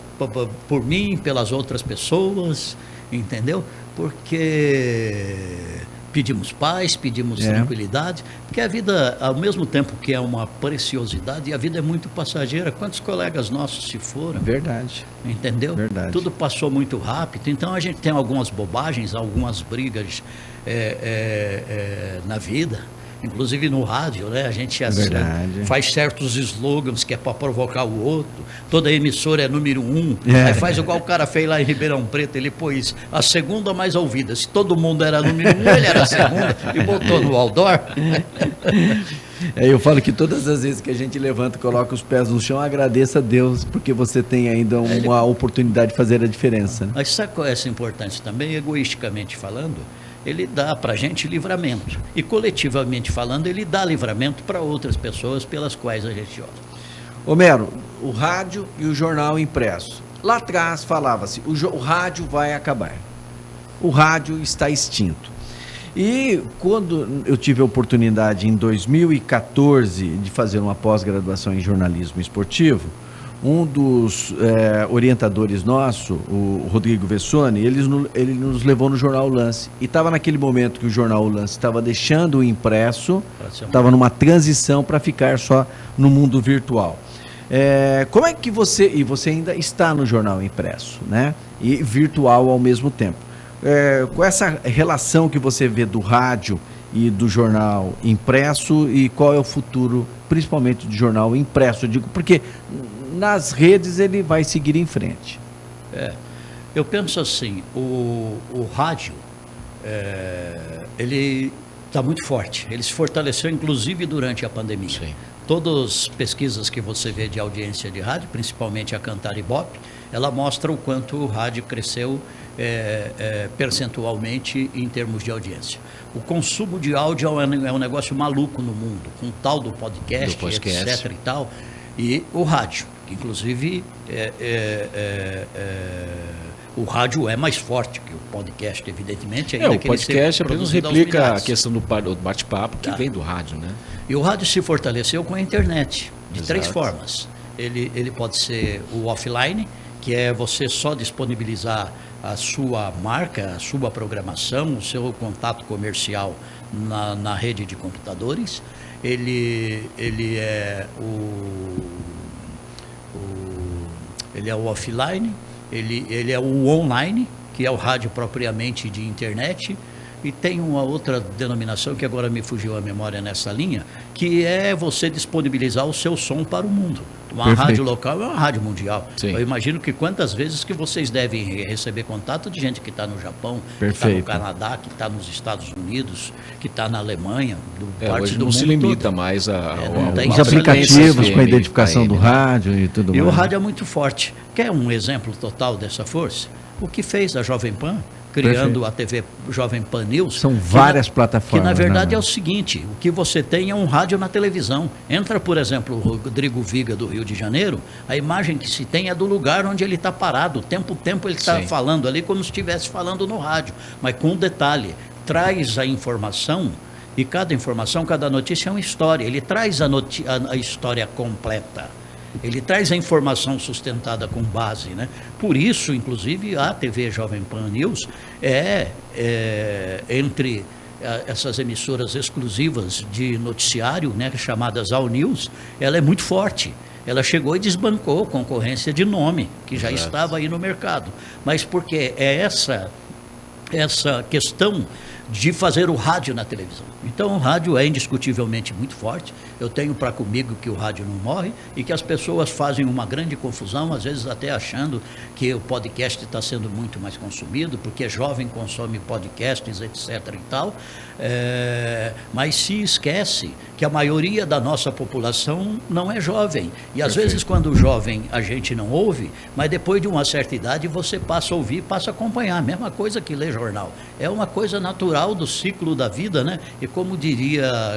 por mim, pelas outras pessoas, entendeu? Porque pedimos paz, pedimos tranquilidade, porque a vida, ao mesmo tempo que é uma preciosidade, a vida é muito passageira. Quantos colegas nossos se foram? Verdade. Entendeu? Verdade. Tudo passou muito rápido, então a gente tem algumas bobagens, algumas brigas na vida. Inclusive no rádio, né? A gente faz certos slogans que é para provocar o outro. Toda emissora é número 1. Aí faz igual o cara fez lá em Ribeirão Preto. Ele pôs a segunda mais ouvida. Se todo mundo era número 1, ele era a segunda e botou no outdoor. Eu falo que todas as vezes que a gente levanta e coloca os pés no chão, agradeça a Deus, porque você tem ainda uma oportunidade de fazer a diferença. Né? Mas sabe qual é essa importância também, egoisticamente falando? Ele dá para a gente livramento. E coletivamente falando, ele dá livramento para outras pessoas pelas quais a gente ora. Homero, o rádio e o jornal impresso. Lá atrás falava-se, o rádio vai acabar. O rádio está extinto. E quando eu tive a oportunidade, em 2014, de fazer uma pós-graduação em jornalismo esportivo, um dos orientadores nosso, o Rodrigo Vessone, ele nos levou no Jornal Lance. E estava naquele momento que o Jornal Lance estava deixando o impresso, estava numa transição para ficar só no mundo virtual. Como é que você ainda está no jornal impresso, né? E virtual ao mesmo tempo. Com essa relação que você vê do rádio e do jornal impresso, e qual é o futuro, principalmente do jornal impresso? Eu digo porque nas redes ele vai seguir em frente. Eu penso assim, o rádio, ele está muito forte, ele se fortaleceu inclusive durante a pandemia. Sim. Todas as pesquisas que você vê de audiência de rádio, principalmente a Cantar Ibope, ela mostra o quanto o rádio cresceu percentualmente em termos de audiência. O consumo de áudio é um negócio maluco no mundo, com o tal do podcast, etc. e tal, e o rádio, inclusive o rádio é mais forte que o podcast, evidentemente. Ainda O que ele podcast seja apenas produzido aos replica a milhares. questão do bate-papo que Tá. vem do rádio, né? E o rádio se fortaleceu com a internet, de Exato. 3 formas. Ele pode ser o offline, que é você só disponibilizar a sua marca, a sua programação, o seu contato comercial na rede de computadores. Ele é ele é o offline, ele é o online, que é o rádio propriamente de internet. E tem uma outra denominação que agora me fugiu a memória nessa linha, que é você disponibilizar o seu som para o mundo. Uma Perfeito. rádio local é uma rádio mundial. Sim. Eu imagino que quantas vezes que vocês devem receber contato de gente que está no Japão, que está no Perfeito. Canadá, que está nos Estados Unidos, que está na Alemanha, parte Hoje do não mundo se limita todo. mais não tem Os essa aplicativos FM, com a identificação do AM, né? rádio e tudo E mais. o rádio é muito forte. Quer um exemplo total dessa força? O que fez a Jovem Pan, criando Perfeito. a TV Jovem Pan News. São que várias na- plataformas, Que na verdade né? é o seguinte, o que você tem é um rádio na televisão. Entra, por exemplo, o Rodrigo Viga do Rio de Janeiro, a imagem que se tem é do lugar onde ele está parado. Tempo ele está Sim. falando ali como se estivesse falando no rádio. Mas com um detalhe, traz a informação e cada informação, cada notícia é uma história. Ele traz a história completa. Ele traz a informação sustentada com base, né? Por isso, inclusive, a TV Jovem Pan News entre essas emissoras exclusivas de noticiário, né, chamadas All News, ela é muito forte. Ela chegou e desbancou concorrência de nome, que já Exato. estava aí no mercado. Mas porque é essa questão de fazer o rádio na televisão. Então o rádio é indiscutivelmente muito forte. Eu tenho para comigo que o rádio não morre e que as pessoas fazem uma grande confusão, às vezes até achando que o podcast está sendo muito mais consumido, porque jovem consome podcasts, etc. e tal. Mas se esquece que a maioria da nossa população não é jovem. E às vezes quando jovem a gente não ouve, mas depois de uma certa idade você passa a ouvir, passa a acompanhar. A mesma coisa que ler jornal. É uma coisa natural do ciclo da vida, né? E como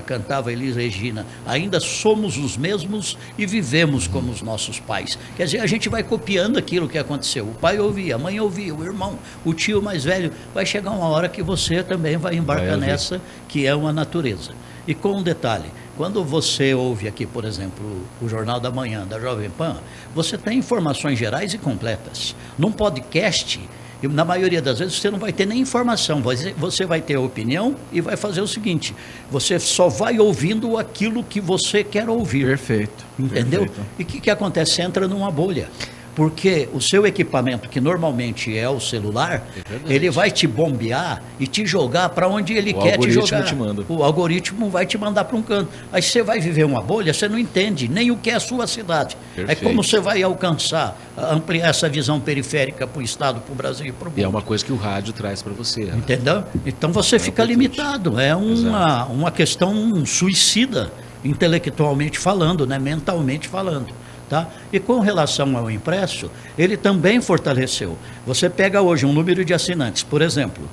cantava Elis Regina, ainda somos os mesmos e vivemos como os nossos pais. Quer dizer, a gente vai copiando aquilo que aconteceu. O pai ouvia, a mãe ouvia, o irmão, o tio mais velho. Vai chegar uma hora que você também vai embarcar nessa, que é uma natureza. E com um detalhe, quando você ouve aqui, por exemplo, o Jornal da Manhã da Jovem Pan, você tem informações gerais e completas. Num podcast, na maioria das vezes você não vai ter nem informação, você vai ter opinião e vai fazer o seguinte, você só vai ouvindo aquilo que você quer ouvir. Perfeito. Entendeu? Perfeito. E o que acontece? Você entra numa bolha. Porque o seu equipamento, que normalmente é o celular, ele vai te bombear e te jogar para onde ele quer te jogar. O algoritmo te manda. O algoritmo vai te mandar para um canto. Aí você vai viver uma bolha, você não entende nem o que é a sua cidade. Perfeito. Aí como você vai alcançar, ampliar essa visão periférica para o Estado, para o Brasil e para o mundo? E é uma coisa que o rádio traz para você. Né? Entendeu? Então você fica importante. limitado. É uma questão suicida, intelectualmente falando, né? Mentalmente falando. Tá? E com relação ao impresso, ele também fortaleceu. Você pega hoje um número de assinantes, por exemplo,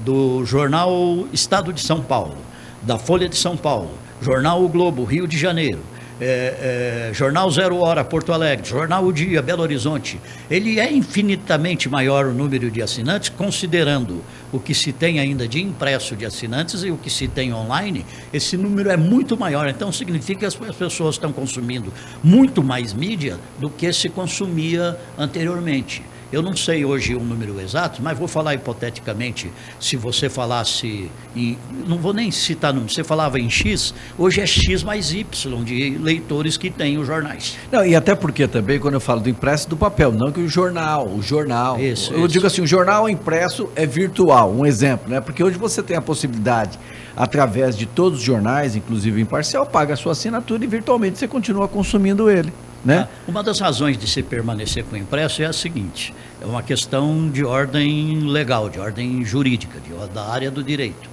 do jornal Estado de São Paulo, da Folha de São Paulo, jornal O Globo, Rio de Janeiro, Jornal 0 Hora, Porto Alegre, Jornal O Dia, Belo Horizonte. Ele é infinitamente maior o número de assinantes, considerando o que se tem ainda de impresso de assinantes e o que se tem online. Esse número é muito maior, então significa que as pessoas estão consumindo muito mais mídia do que se consumia anteriormente. Eu não sei hoje o número exato, mas vou falar hipoteticamente, se você falasse, não vou nem citar número, você falava em X, hoje é X mais Y de leitores que têm os jornais. Não, e até porque também, quando eu falo do impresso, do papel, não que o jornal. Eu digo assim, o jornal impresso é virtual, um exemplo, né? Porque hoje você tem a possibilidade, através de todos os jornais, inclusive o Imparcial, paga a sua assinatura e virtualmente você continua consumindo ele. Né? Uma das razões de se permanecer com o impresso é a seguinte, é uma questão de ordem legal, de ordem jurídica, da área do direito.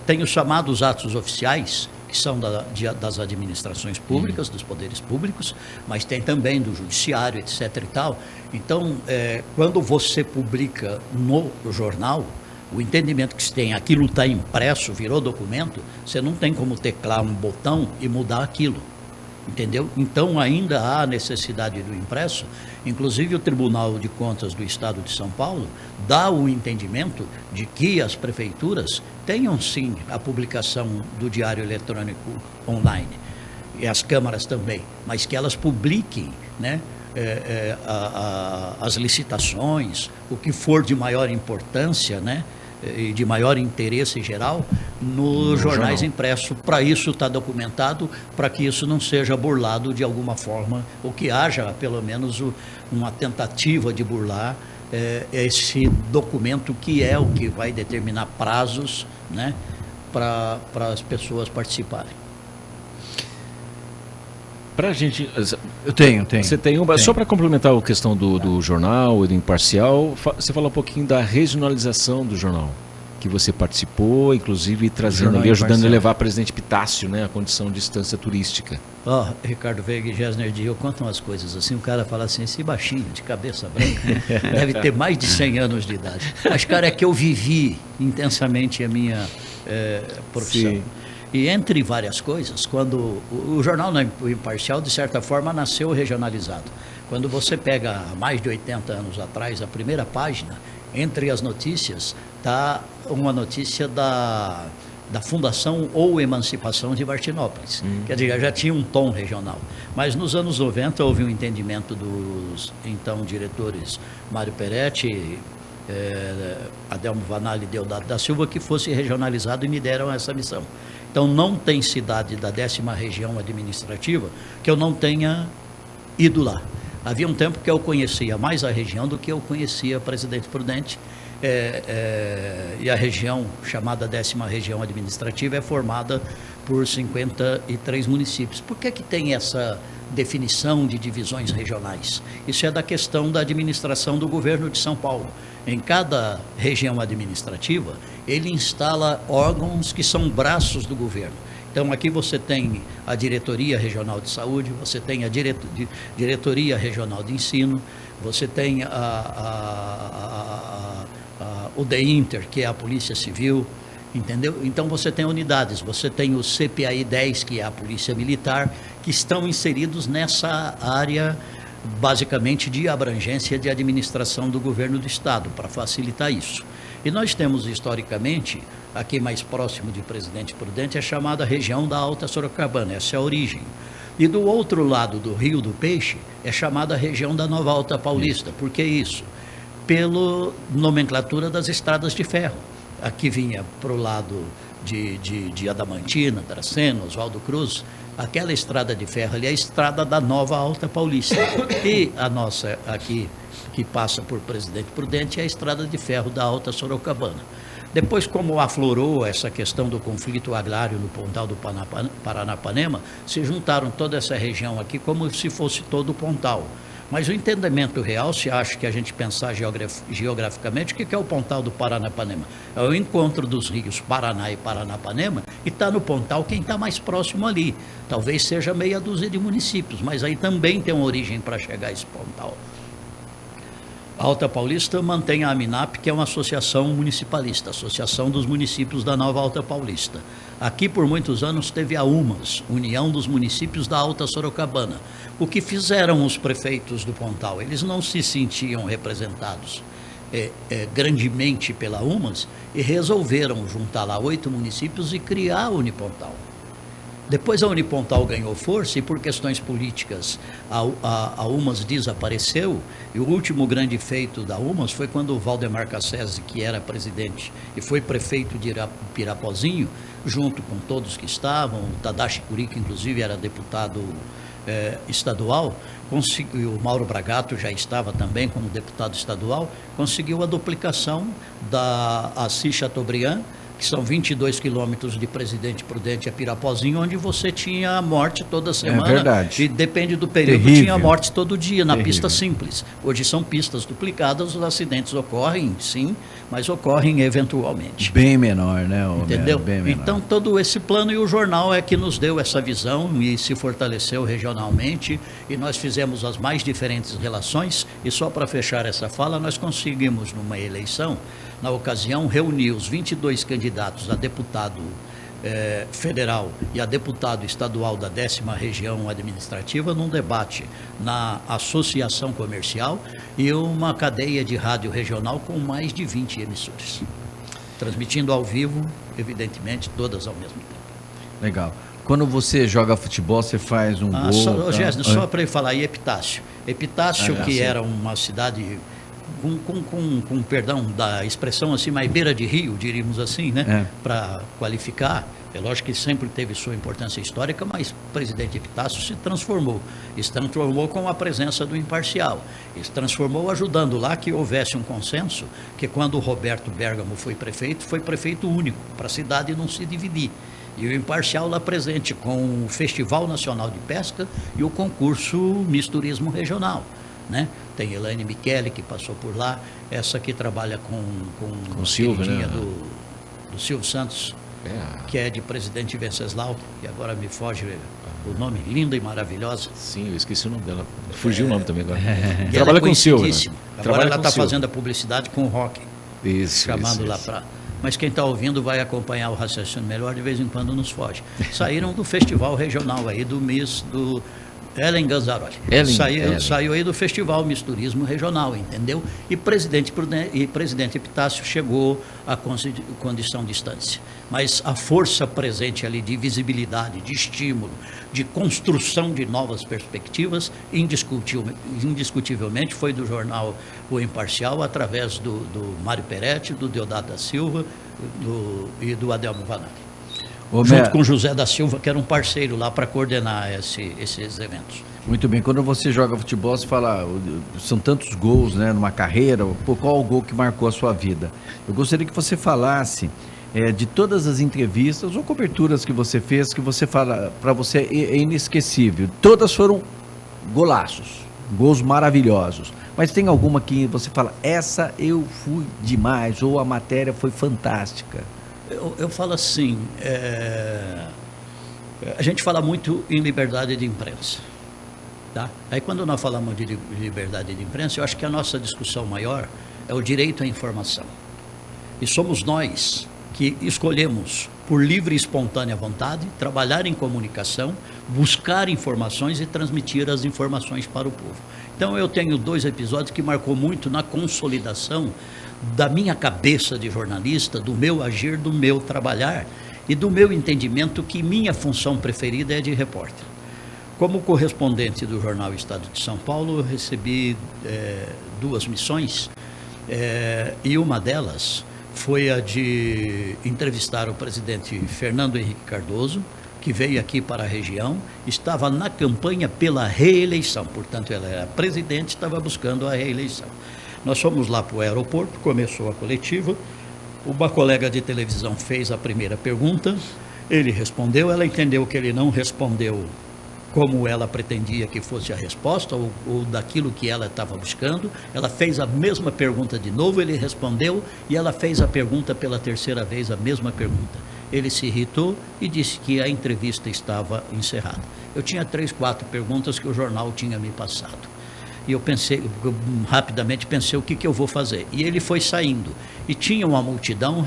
Tem os chamados atos oficiais, que são das administrações públicas, dos poderes públicos, mas tem também do judiciário, etc. e tal. Então, quando você publica no jornal, o entendimento que se tem, aquilo está impresso, virou documento, você não tem como teclar um botão e mudar aquilo. entendeu? Então ainda há necessidade do impresso. Inclusive o Tribunal de Contas do Estado de São Paulo dá o entendimento de que as prefeituras tenham sim a publicação do diário eletrônico online, e as câmaras também, mas que elas publiquem, né, as licitações, o que for de maior importância, né, e de maior interesse geral, nos jornais impressos. Para isso está documentado, para que isso não seja burlado de alguma forma, ou que haja pelo menos uma tentativa de burlar esse documento, que é o que vai determinar prazos, né, para as pessoas participarem. Para a gente... Eu tenho. Você tem uma... Só para complementar a questão do jornal e do imparcial, você falou um pouquinho da regionalização do jornal, que você participou, inclusive trazendo ali, ajudando a levar a presidente Pitácio, né, a condição de instância turística. Ricardo Veiga e Gessner Dias contam umas coisas assim, o cara fala assim, esse baixinho, de cabeça branca, deve ter mais de 100 anos de idade. Mas, cara, é que eu vivi intensamente a minha profissão. Sim. E entre várias coisas, quando o jornal imparcial, de certa forma, nasceu regionalizado. Quando você pega mais de 80 anos atrás, a primeira página, entre as notícias, está uma notícia da Fundação ou Emancipação de Martinópolis. Quer dizer, já tinha um tom regional. Mas nos anos 90 houve um entendimento dos então diretores Mário Peretti, Adelmo Vanali e Deodato da Silva, que fosse regionalizado, e me deram essa missão. Então não tem cidade da 10ª região administrativa que eu não tenha ido lá. Havia um tempo que eu conhecia mais a região do que eu conhecia Presidente Prudente, e a região chamada 10ª região administrativa é formada por 53 municípios. Por que tem essa definição de divisões regionais? Isso é da questão da administração do governo de São Paulo. Em cada região administrativa, ele instala órgãos que são braços do governo. Então, aqui você tem a Diretoria Regional de Saúde, você tem a Diretoria Regional de Ensino, você tem o DEINTER, que é a Polícia Civil, entendeu? Então, você tem unidades, você tem o CPAI 10, que é a Polícia Militar, que estão inseridos nessa área, basicamente, de abrangência de administração do governo do Estado, para facilitar isso. E nós temos, historicamente, aqui mais próximo de Presidente Prudente, a chamada região da Alta Sorocabana, essa é a origem. E do outro lado do Rio do Peixe, é chamada região da Nova Alta Paulista. Por que isso? Pela nomenclatura das estradas de ferro. Aqui vinha para o lado de Adamantina, Dracena, Oswaldo Cruz, aquela estrada de ferro ali é a estrada da Nova Alta Paulista. E a nossa aqui, que passa por Presidente Prudente, é a estrada de ferro da Alta Sorocabana. Depois, como aflorou essa questão do conflito agrário no Pontal do Paranapanema, se juntaram toda essa região aqui como se fosse todo o Pontal. Mas o entendimento real, se acha que a gente pensar geograficamente, o que é o Pontal do Paranapanema? É o encontro dos rios Paraná e Paranapanema, e está no Pontal quem está mais próximo ali. Talvez seja meia dúzia de municípios, mas aí também tem uma origem para chegar a esse Pontal. A Alta Paulista mantém a AMINAP, que é uma associação municipalista, Associação dos Municípios da Nova Alta Paulista. Aqui, por muitos anos, teve a UMAS, União dos Municípios da Alta Sorocabana. O que fizeram os prefeitos do Pontal? Eles não se sentiam representados grandemente pela UMAS e resolveram juntar lá 8 municípios e criar a Unipontal. Depois a Unipontal ganhou força e, por questões políticas, a UMAS desapareceu. E o último grande feito da UMAS foi quando o Valdemar Cassese, que era presidente e foi prefeito de Pirapozinho, junto com todos que estavam, o Tadashi Kuri, que inclusive era deputado estadual, conseguiu, o Mauro Bragato já estava também como deputado estadual, conseguiu a duplicação da Assis Chateaubriand, que são 22 quilômetros de Presidente Prudente a Pirapozinho, onde você tinha a morte toda semana. É verdade. E depende do período, Terrível. Tinha morte todo dia na pista simples. Hoje são pistas duplicadas, os acidentes ocorrem, sim, mas ocorrem eventualmente. Bem menor, né? Entendeu? Bem menor. Então, todo esse plano, e o jornal é que nos deu essa visão e se fortaleceu regionalmente, e nós fizemos as mais diferentes relações, e só para fechar essa fala, nós conseguimos, numa eleição, na ocasião, reunir os 22 candidatos a deputado federal e a deputado estadual da 10ª região administrativa num debate na associação comercial e uma cadeia de rádio regional com mais de 20 emissoras, transmitindo ao vivo, evidentemente, todas ao mesmo tempo. Legal. Quando você joga futebol, você faz um gol... Só para eu falar, e Epitácio. Epitácio, que era uma cidade... Com perdão da expressão assim, mais beira de rio, diríamos assim, né? Para qualificar, é lógico que sempre teve sua importância histórica, mas o presidente Epitácio se transformou com a presença do imparcial, se transformou ajudando lá que houvesse um consenso, que quando o Roberto Bergamo foi prefeito único, para a cidade não se dividir. E o imparcial lá presente com o Festival Nacional de Pesca e o concurso Miss Turismo Regional. Né? Tem Elaine Michele, que passou por lá, essa que trabalha com o Silvio, né? do Silvio Santos, que é de Presidente Venceslau, e agora me foge o nome, linda e maravilhosa. Sim, eu esqueci o nome dela, fugiu o nome também agora. Trabalha com o Silvio. Né? Agora ela está fazendo a publicidade com o rock, chamando lá para... Mas quem está ouvindo vai acompanhar o raciocínio melhor, de vez em quando nos foge. Saíram do festival regional aí, do Miss, do... Ellen Ganzaroli. Saiu aí do Festival Miss Turismo Regional, entendeu? E presidente Epitácio chegou à condição de instância. Mas a força presente ali de visibilidade, de estímulo, de construção de novas perspectivas, indiscutivelmente foi do jornal O Imparcial, através do Mário Peretti, do Deodato da Silva e do Adelmo Vanari. Junto com José da Silva, que era um parceiro lá para coordenar esses eventos. Muito bem, quando você joga futebol, você fala, são tantos gols, né, numa carreira, qual o gol que marcou a sua vida? Eu gostaria que você falasse de todas as entrevistas ou coberturas que você fez, que você fala, para você é inesquecível. Todas foram golaços, gols maravilhosos. Mas tem alguma que você fala, essa eu fui demais, ou a matéria foi fantástica? Eu falo assim, a gente fala muito em liberdade de imprensa, tá? Aí quando nós falamos de liberdade de imprensa, eu acho que a nossa discussão maior é o direito à informação. E somos nós que escolhemos, por livre e espontânea vontade, trabalhar em comunicação, buscar informações e transmitir as informações para o povo. Então eu tenho 2 episódios que marcou muito na consolidação da minha cabeça de jornalista, do meu agir, do meu trabalhar e do meu entendimento que minha função preferida é de repórter. Como correspondente do jornal Estado de São Paulo, eu recebi 2 missões e uma delas foi a de entrevistar o presidente Fernando Henrique Cardoso, que veio aqui para a região, estava na campanha pela reeleição, portanto ela era presidente, estava buscando a reeleição. Nós fomos lá para o aeroporto, começou a coletiva, uma colega de televisão fez a primeira pergunta, ele respondeu, ela entendeu que ele não respondeu como ela pretendia que fosse a resposta, ou daquilo que ela estava buscando, ela fez a mesma pergunta de novo, ele respondeu, e ela fez a pergunta pela 3ª vez, a mesma pergunta. Ele se irritou e disse que a entrevista estava encerrada. Eu tinha 3, 4 perguntas que o jornal tinha me passado. E eu rapidamente pensei o que eu vou fazer. E ele foi saindo. E tinha uma multidão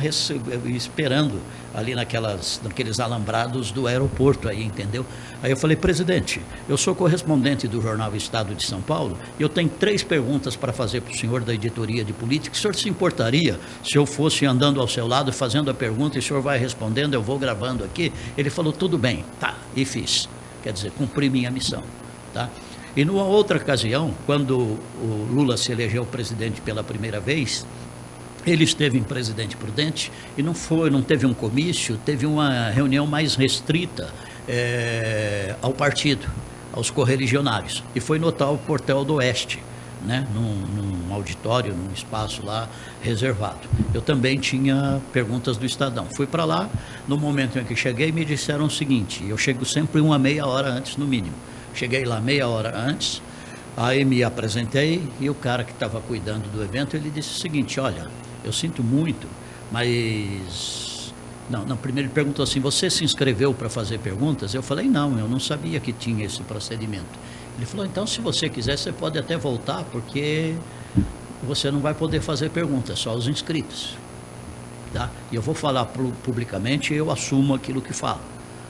esperando ali naqueles alambrados do aeroporto aí, entendeu? Aí eu falei, presidente, eu sou correspondente do jornal Estado de São Paulo e eu tenho 3 perguntas para fazer para o senhor da editoria de política. O senhor se importaria se eu fosse andando ao seu lado fazendo a pergunta e o senhor vai respondendo, eu vou gravando aqui? Ele falou, tudo bem, tá, e fiz. Quer dizer, cumpri minha missão, tá? E numa outra ocasião, quando o Lula se elegeu presidente pela primeira vez, ele esteve em Presidente Prudente e não teve um comício, teve uma reunião mais restrita ao partido, aos correligionários. E foi no tal Portal do Oeste, né, num auditório, num espaço lá reservado. Eu também tinha perguntas do Estadão. Fui para lá, no momento em que cheguei, me disseram o seguinte, eu chego sempre uma meia hora antes, no mínimo. Cheguei lá meia hora antes, aí me apresentei e o cara que estava cuidando do evento, ele disse o seguinte, olha, eu sinto muito, mas... Não, primeiro ele perguntou assim, você se inscreveu para fazer perguntas? Eu falei, não, eu não sabia que tinha esse procedimento. Ele falou, então se você quiser, você pode até voltar, porque você não vai poder fazer perguntas, só os inscritos. Tá? E eu vou falar publicamente, eu assumo aquilo que falo.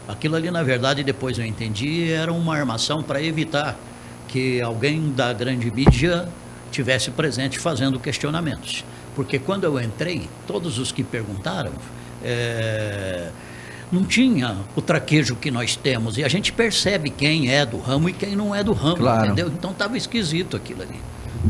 Aquilo ali, na verdade, depois eu entendi, era uma armação para evitar que alguém da grande mídia tivesse presente fazendo questionamentos. Porque quando eu entrei, todos os que perguntaram, não tinha o traquejo que nós temos. E a gente percebe quem é do ramo e quem não é do ramo, claro. Entendeu? Então estava esquisito aquilo ali.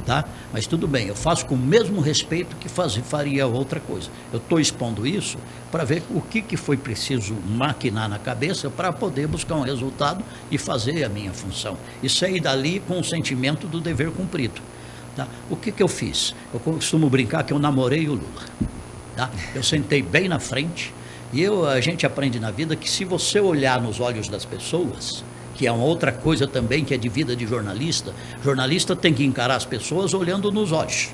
Tá? Mas tudo bem, eu faço com o mesmo respeito que faria outra coisa. Eu estou expondo isso para ver o que foi preciso maquinar na cabeça para poder buscar um resultado e fazer a minha função. E sair dali com o sentimento do dever cumprido. Tá? O que eu fiz? Eu costumo brincar que eu namorei o Lula. Tá? Eu sentei bem na frente e a gente aprende na vida que se você olhar nos olhos das pessoas, que é uma outra coisa também que é de vida de jornalista, jornalista tem que encarar as pessoas olhando nos olhos.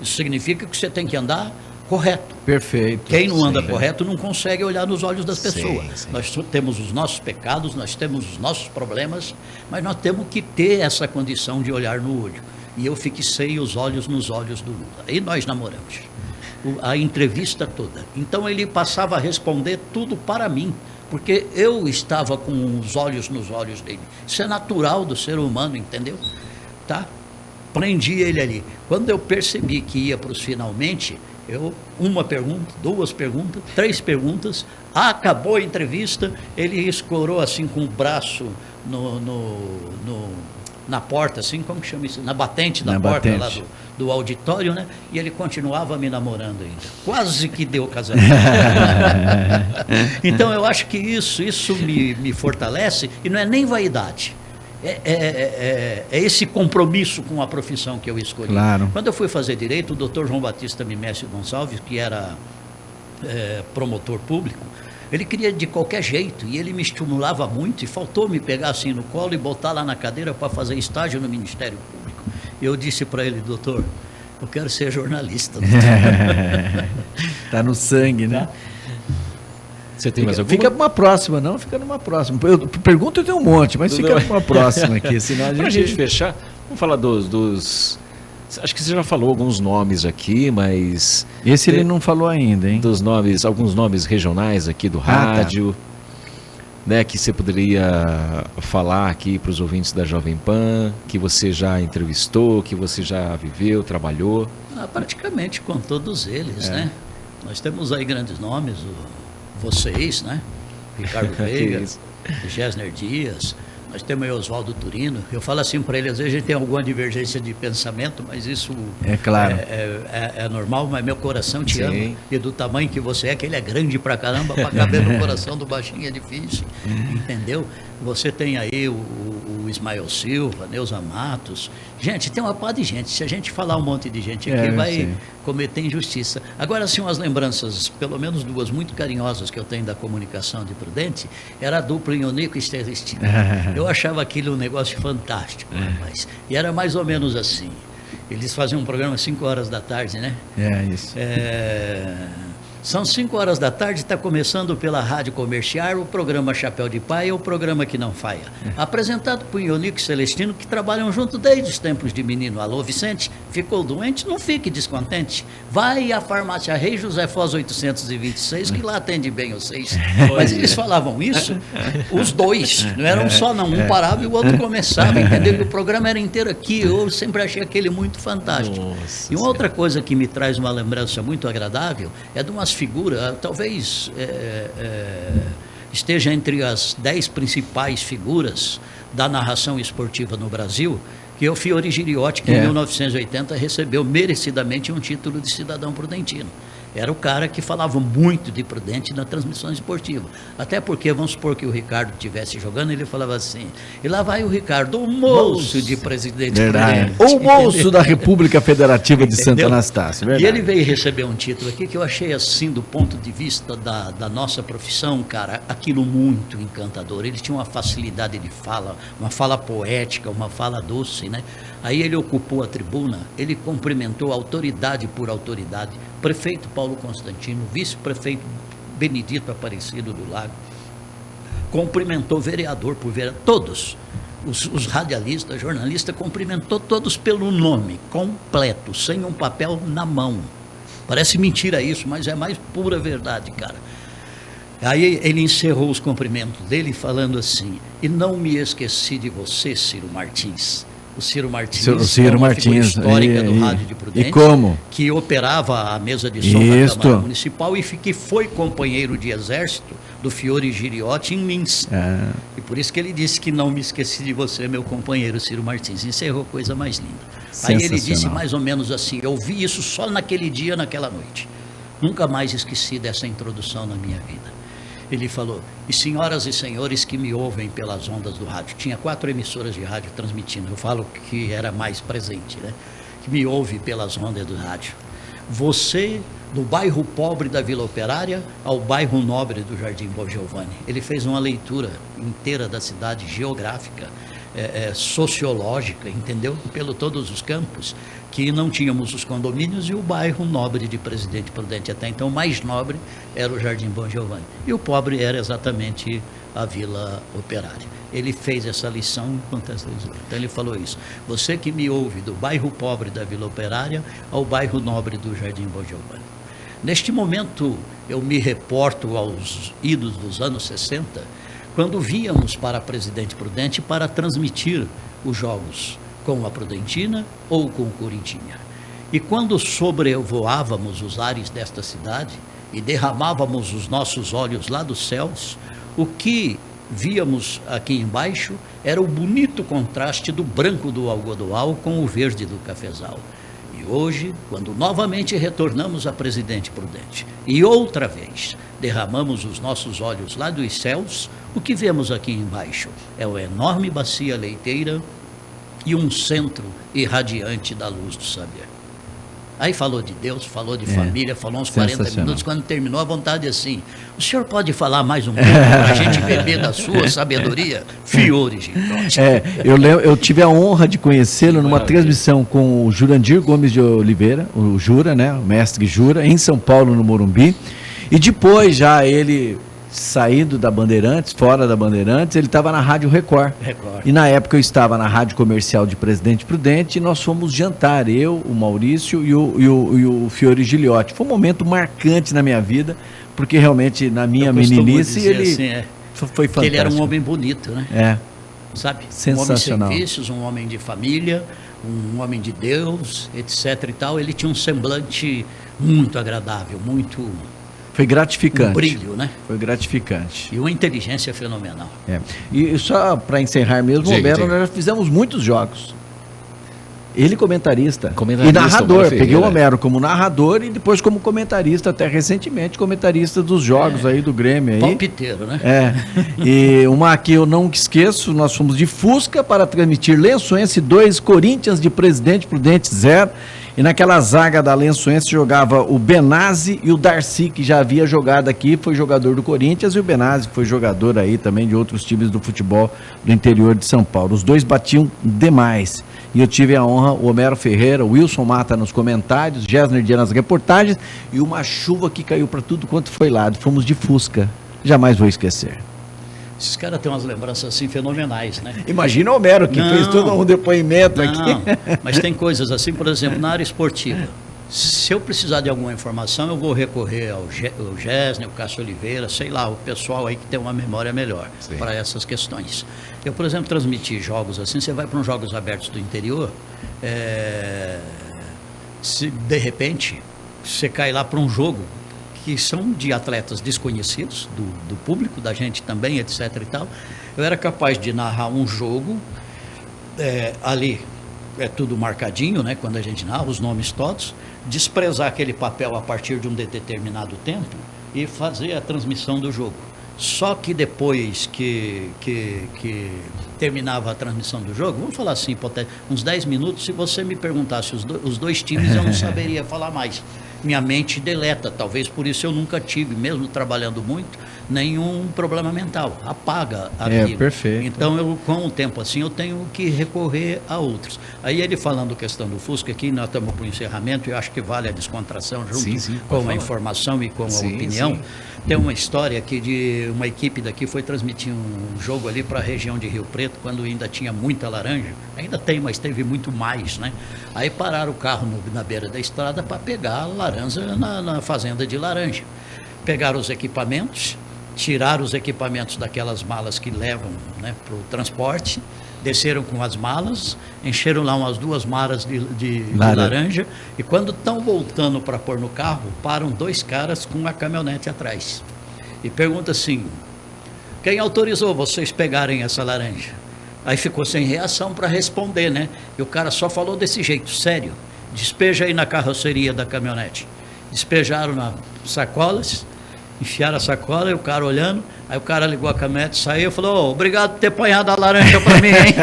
Isso significa que você tem que andar correto. Perfeito. Quem não anda correto não consegue olhar nos olhos das pessoas. Sim. Nós temos os nossos pecados, nós temos os nossos problemas, mas nós temos que ter essa condição de olhar no olho. E eu fixei os olhos nos olhos do Lula. E nós namoramos. A entrevista toda. Então ele passava a responder tudo para mim, porque eu estava com os olhos nos olhos dele. Isso é natural do ser humano, entendeu? Tá? Prendi ele ali. Quando eu percebi que ia para os finalmente, uma pergunta, 2 perguntas, 3 perguntas, acabou a entrevista, ele escorou assim com o braço na porta, assim, como que chama isso? Na batente da porta lá do auditório, né? E ele continuava me namorando ainda. Quase que deu casamento. Então eu acho que isso me fortalece, e não é nem vaidade. É esse compromisso com a profissão que eu escolhi. Claro. Quando eu fui fazer direito, o doutor João Batista Mimésio Gonçalves, que era promotor público, ele queria de qualquer jeito, e ele me estimulava muito, e faltou me pegar assim no colo e botar lá na cadeira para fazer estágio no Ministério Público. Eu disse para ele: doutor, eu quero ser jornalista. Está no sangue, né? Você tem mais alguma? Fica para uma próxima, não? Fica numa próxima. Pergunta eu tenho um monte, mas fica para uma próxima aqui, senão Para a gente fechar, vamos falar dos... Acho que você já falou alguns nomes aqui, mas... Esse ele não falou ainda, hein? Dos nomes, alguns nomes regionais aqui do rádio, né, que você poderia falar aqui para os ouvintes da Jovem Pan, que você já entrevistou, que você já viveu, trabalhou. Praticamente com todos eles, né? Nós temos aí grandes nomes, vocês, né? Ricardo Veiga, Gessner Dias... Nós temos o Oswaldo Turino. Eu falo assim para ele, às vezes a gente tem alguma divergência de pensamento, mas isso é claro. É normal, mas meu coração te ama. E do tamanho que você é, que ele é grande pra caramba, para caber no coração do baixinho é difícil. Entendeu? Você tem aí o Ismael Silva, Neuza Matos. Gente, tem uma pá de gente. Se a gente falar um monte de gente aqui, vai cometer injustiça. Agora, sim, umas lembranças, pelo menos 2 muito carinhosas que eu tenho da comunicação de Prudente, era a dupla Ionico e Celestino. Eu achava aquilo um negócio fantástico, rapaz. E era mais ou menos assim. Eles faziam um programa às 5 horas da tarde, né? Isso. São 5 horas da tarde, está começando pela Rádio Comercial o programa Chapéu de Paia, o programa que não falha. Apresentado por Ionico e Celestino, que trabalham junto desde os tempos de menino. Alô, Vicente, ficou doente? Não fique descontente. Vai à farmácia Rei José Foz 826, que lá atende bem vocês. Mas eles falavam isso, os dois, não eram só não, um parava e o outro começava, entendeu? E o programa era inteiro aqui, eu sempre achei aquele muito fantástico. Nossa, e uma outra coisa que me traz uma lembrança muito agradável é de umas figuras, talvez esteja entre as 10 principais figuras da narração esportiva no Brasil, que é o Fiore Giriotti, que em 1980 recebeu merecidamente um título de cidadão prudentino. Era o cara que falava muito de Prudente na transmissão esportiva. Até porque, vamos supor que o Ricardo estivesse jogando, ele falava assim, e lá vai o Ricardo, o moço de Presidente Prudente. O moço da República Federativa de Santo Anastácio. Verdade. E ele veio receber um título aqui que eu achei, assim, do ponto de vista da nossa profissão, cara, aquilo muito encantador. Ele tinha uma facilidade de fala, uma fala poética, uma fala doce, né? Aí ele ocupou a tribuna, ele cumprimentou autoridade por autoridade, prefeito Paulo Constantino, vice-prefeito Benedito Aparecido do Lago, cumprimentou vereador por vereador, todos, os radialistas, jornalistas, cumprimentou todos pelo nome, completo, sem um papel na mão. Parece mentira isso, mas é mais pura verdade, cara. Aí ele encerrou os cumprimentos dele falando assim: e não me esqueci de você, Ciro Martins. O Ciro Martins, uma figura histórica do Rádio de Prudente, e como? Que operava a mesa de som da Câmara Municipal e que foi companheiro de exército do Fiore Giriotti em Lins. E por isso que ele disse que não me esqueci de você, meu companheiro Ciro Martins. Encerrou coisa mais linda. Aí ele disse mais ou menos assim: eu vi isso só naquele dia, naquela noite. Nunca mais esqueci dessa introdução na minha vida. Ele falou: e senhoras e senhores que me ouvem pelas ondas do rádio, tinha 4 emissoras de rádio transmitindo, eu falo que era mais presente, né? Que me ouve pelas ondas do rádio. Você, do bairro pobre da Vila Operária ao bairro nobre do Jardim Bom Giovanni. Ele fez uma leitura inteira da cidade, geográfica, sociológica, entendeu? Pelo todos os campos, que não tínhamos os condomínios e o bairro nobre de Presidente Prudente. Até então, o mais nobre era o Jardim Bom Giovanni. E o pobre era exatamente a Vila Operária. Ele fez essa lição enquanto essa leitura. Então ele falou isso: você que me ouve do bairro pobre da Vila Operária ao bairro nobre do Jardim Bom Giovanni. Neste momento, eu me reporto aos idos dos anos 60, quando víamos para Presidente Prudente para transmitir os jogos com a Prudentina ou com o Corintinha. E quando sobrevoávamos os ares desta cidade e derramávamos os nossos olhos lá dos céus, o que víamos aqui embaixo era o bonito contraste do branco do algodoal com o verde do cafezal. E hoje, quando novamente retornamos a Presidente Prudente e outra vez derramamos os nossos olhos lá dos céus, o que vemos aqui embaixo é uma enorme bacia leiteira e um centro irradiante da luz do saber. Aí falou de Deus, falou de família, falou uns 40 minutos, quando terminou a vontade assim: o senhor pode falar mais um pouco para a gente beber da sua sabedoria? Fiore Giriotti. Eu tive a honra de conhecê-lo numa transmissão com o Jurandir Gomes de Oliveira, o Jura, né, o mestre Jura, em São Paulo, no Morumbi, e depois já ele saindo da Bandeirantes, fora da Bandeirantes, ele estava na Rádio Record. E na época eu estava na Rádio Comercial de Presidente Prudente e nós fomos jantar, eu, o Maurício e o Fiore Giriotti. Foi um momento marcante na minha vida, porque realmente na minha meninice ele assim, foi fantástico. Ele era um homem bonito, né? Sabe? Sensacional. Um homem sem vícios, um homem de família, um homem de Deus, etc. e tal. Ele tinha um semblante muito agradável, muito... Foi gratificante. Um brilho, né? Foi gratificante. E uma inteligência fenomenal. E só para encerrar mesmo, Homero, nós já fizemos muitos jogos. Ele comentarista e narrador. Peguei o Homero como narrador e depois como comentarista, até recentemente, comentarista dos jogos aí do Grêmio. Aí. Palpiteiro, né? E uma que eu não esqueço, nós fomos de Fusca para transmitir Lençoense 2, Corinthians de Presidente Prudente 0. E naquela zaga da Lençoense jogava o Benazzi e o Darcy, que já havia jogado aqui, foi jogador do Corinthians, e o Benazzi foi jogador aí também de outros times do futebol do interior de São Paulo. Os dois batiam demais. E eu tive a honra, o Homero Ferreira, o Wilson Mata nos comentários, Gessner Dia nas reportagens, e uma chuva que caiu para tudo quanto foi lado. Fomos de Fusca. Jamais vou esquecer. Esses caras têm umas lembranças assim fenomenais, né? Imagina o Homero, que fez todo um depoimento aqui. Mas tem coisas assim, por exemplo, na área esportiva. Se eu precisar de alguma informação, eu vou recorrer ao Gessner, o Cássio Oliveira, sei lá, o pessoal aí que tem uma memória melhor para essas questões. Eu, por exemplo, transmiti jogos assim, você vai para uns jogos abertos do interior, se de repente você cai lá para um jogo que são de atletas desconhecidos, do público, da gente também, etc. e tal, eu era capaz de narrar um jogo, ali é tudo marcadinho, né, quando a gente narra, os nomes todos, desprezar aquele papel a partir de um determinado tempo e fazer a transmissão do jogo. Só que depois que terminava a transmissão do jogo, vamos falar assim, uns 10 minutos, se você me perguntasse os dois times, eu não saberia falar mais. Minha mente deleta, talvez por isso eu nunca tive, mesmo trabalhando muito, nenhum problema mental, apaga É, aquilo. perfeito. Então, eu, com o tempo assim, eu tenho que recorrer a outros. Aí ele falando questão do Fusca, aqui nós estamos para o encerramento, e eu acho que vale a descontração junto Sim, com pode a falar. informação e com a Sim, opinião. sim. Tem uma história aqui de uma equipe daqui foi transmitir um jogo ali para a região de Rio Preto, quando ainda tinha muita laranja. Ainda tem, mas teve muito mais, né? Aí pararam o carro na beira da estrada para pegar a laranja na fazenda de laranja. Pegaram os equipamentos, tiraram os equipamentos daquelas malas que levam, né, para o transporte, desceram com as malas, encheram lá umas 2 malas de laranja, e quando estão voltando para pôr no carro, param 2 caras com uma caminhonete atrás. E pergunta assim: quem autorizou vocês pegarem essa laranja? Aí ficou sem reação para responder, né? E o cara só falou desse jeito, sério: despeja aí na carroceria da caminhonete. Despejaram nas sacolas, enfiaram a sacola, e o cara olhando, aí o cara ligou a caminhonete, saiu e falou: obrigado por ter apanhado a laranja para mim, hein?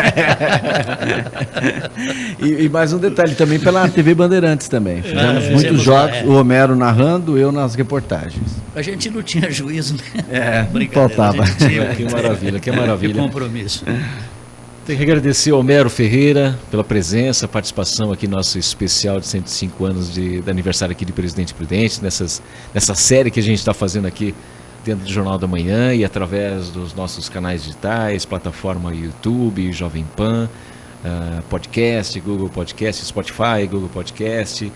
E mais um detalhe também pela TV Bandeirantes também. Fizemos muitos fizemos jogos, lá, o Homero narrando, eu nas reportagens. A gente não tinha juízo, né? Não faltava. A gente tinha Que maravilha, que que maravilha. compromisso. Tem que agradecer ao Homero Ferreira pela presença, participação aqui no nosso especial de 105 anos de aniversário aqui de Presidente Prudente, nessa série que a gente está fazendo aqui dentro do Jornal da Manhã e através dos nossos canais digitais, plataforma YouTube, Jovem Pan, podcast, Google Podcast, Spotify, Google Podcast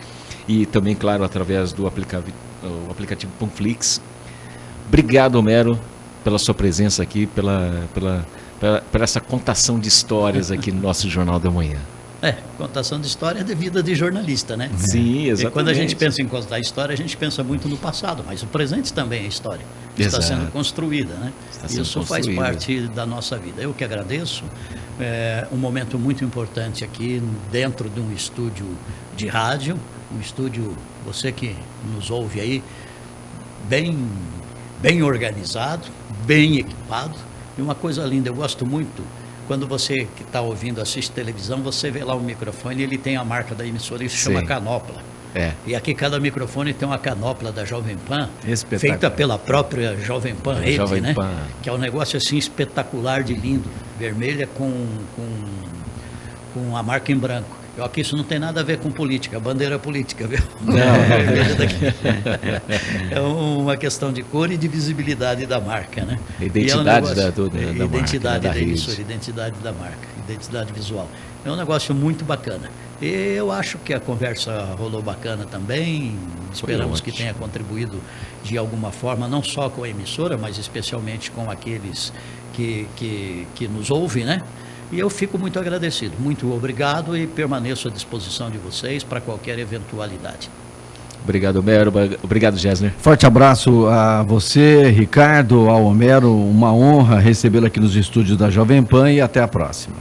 e também, claro, através do aplicativo Panflix. Obrigado, Homero, pela sua presença aqui, pela essa contação de histórias aqui no nosso Jornal da Manhã. Contação de história de vida de jornalista, né? Sim, exatamente. E quando a gente pensa em contar história, a gente pensa muito no passado, mas o presente também é história. Está sendo construída, né? Isso faz parte da nossa vida. Eu que agradeço. É um momento muito importante aqui dentro de um estúdio de rádio, um estúdio, você que nos ouve aí, bem organizado, bem equipado. E uma coisa linda, eu gosto muito, quando você que está ouvindo, assiste televisão, você vê lá o microfone, ele tem a marca da emissora, isso se chama canopla. E aqui cada microfone tem uma canopla da Jovem Pan, feita pela própria Jovem Pan Rede, Jovem né? Pan. Que é um negócio assim espetacular de lindo, vermelha com a marca em branco. Aqui isso não tem nada a ver com política, bandeira política, viu? Não. É uma questão de cor e de visibilidade da marca, né? Identidade da identidade marca, da emissora, identidade da marca, identidade visual. É um negócio muito bacana. E eu acho que a conversa rolou bacana também. Esperamos que tenha contribuído de alguma forma, não só com a emissora, mas especialmente com aqueles que nos ouvem, né? E eu fico muito agradecido, muito obrigado e permaneço à disposição de vocês para qualquer eventualidade. Obrigado, Homero. Obrigado, Gessner. Forte abraço a você, Ricardo, ao Homero. Uma honra recebê-lo aqui nos estúdios da Jovem Pan e até a próxima.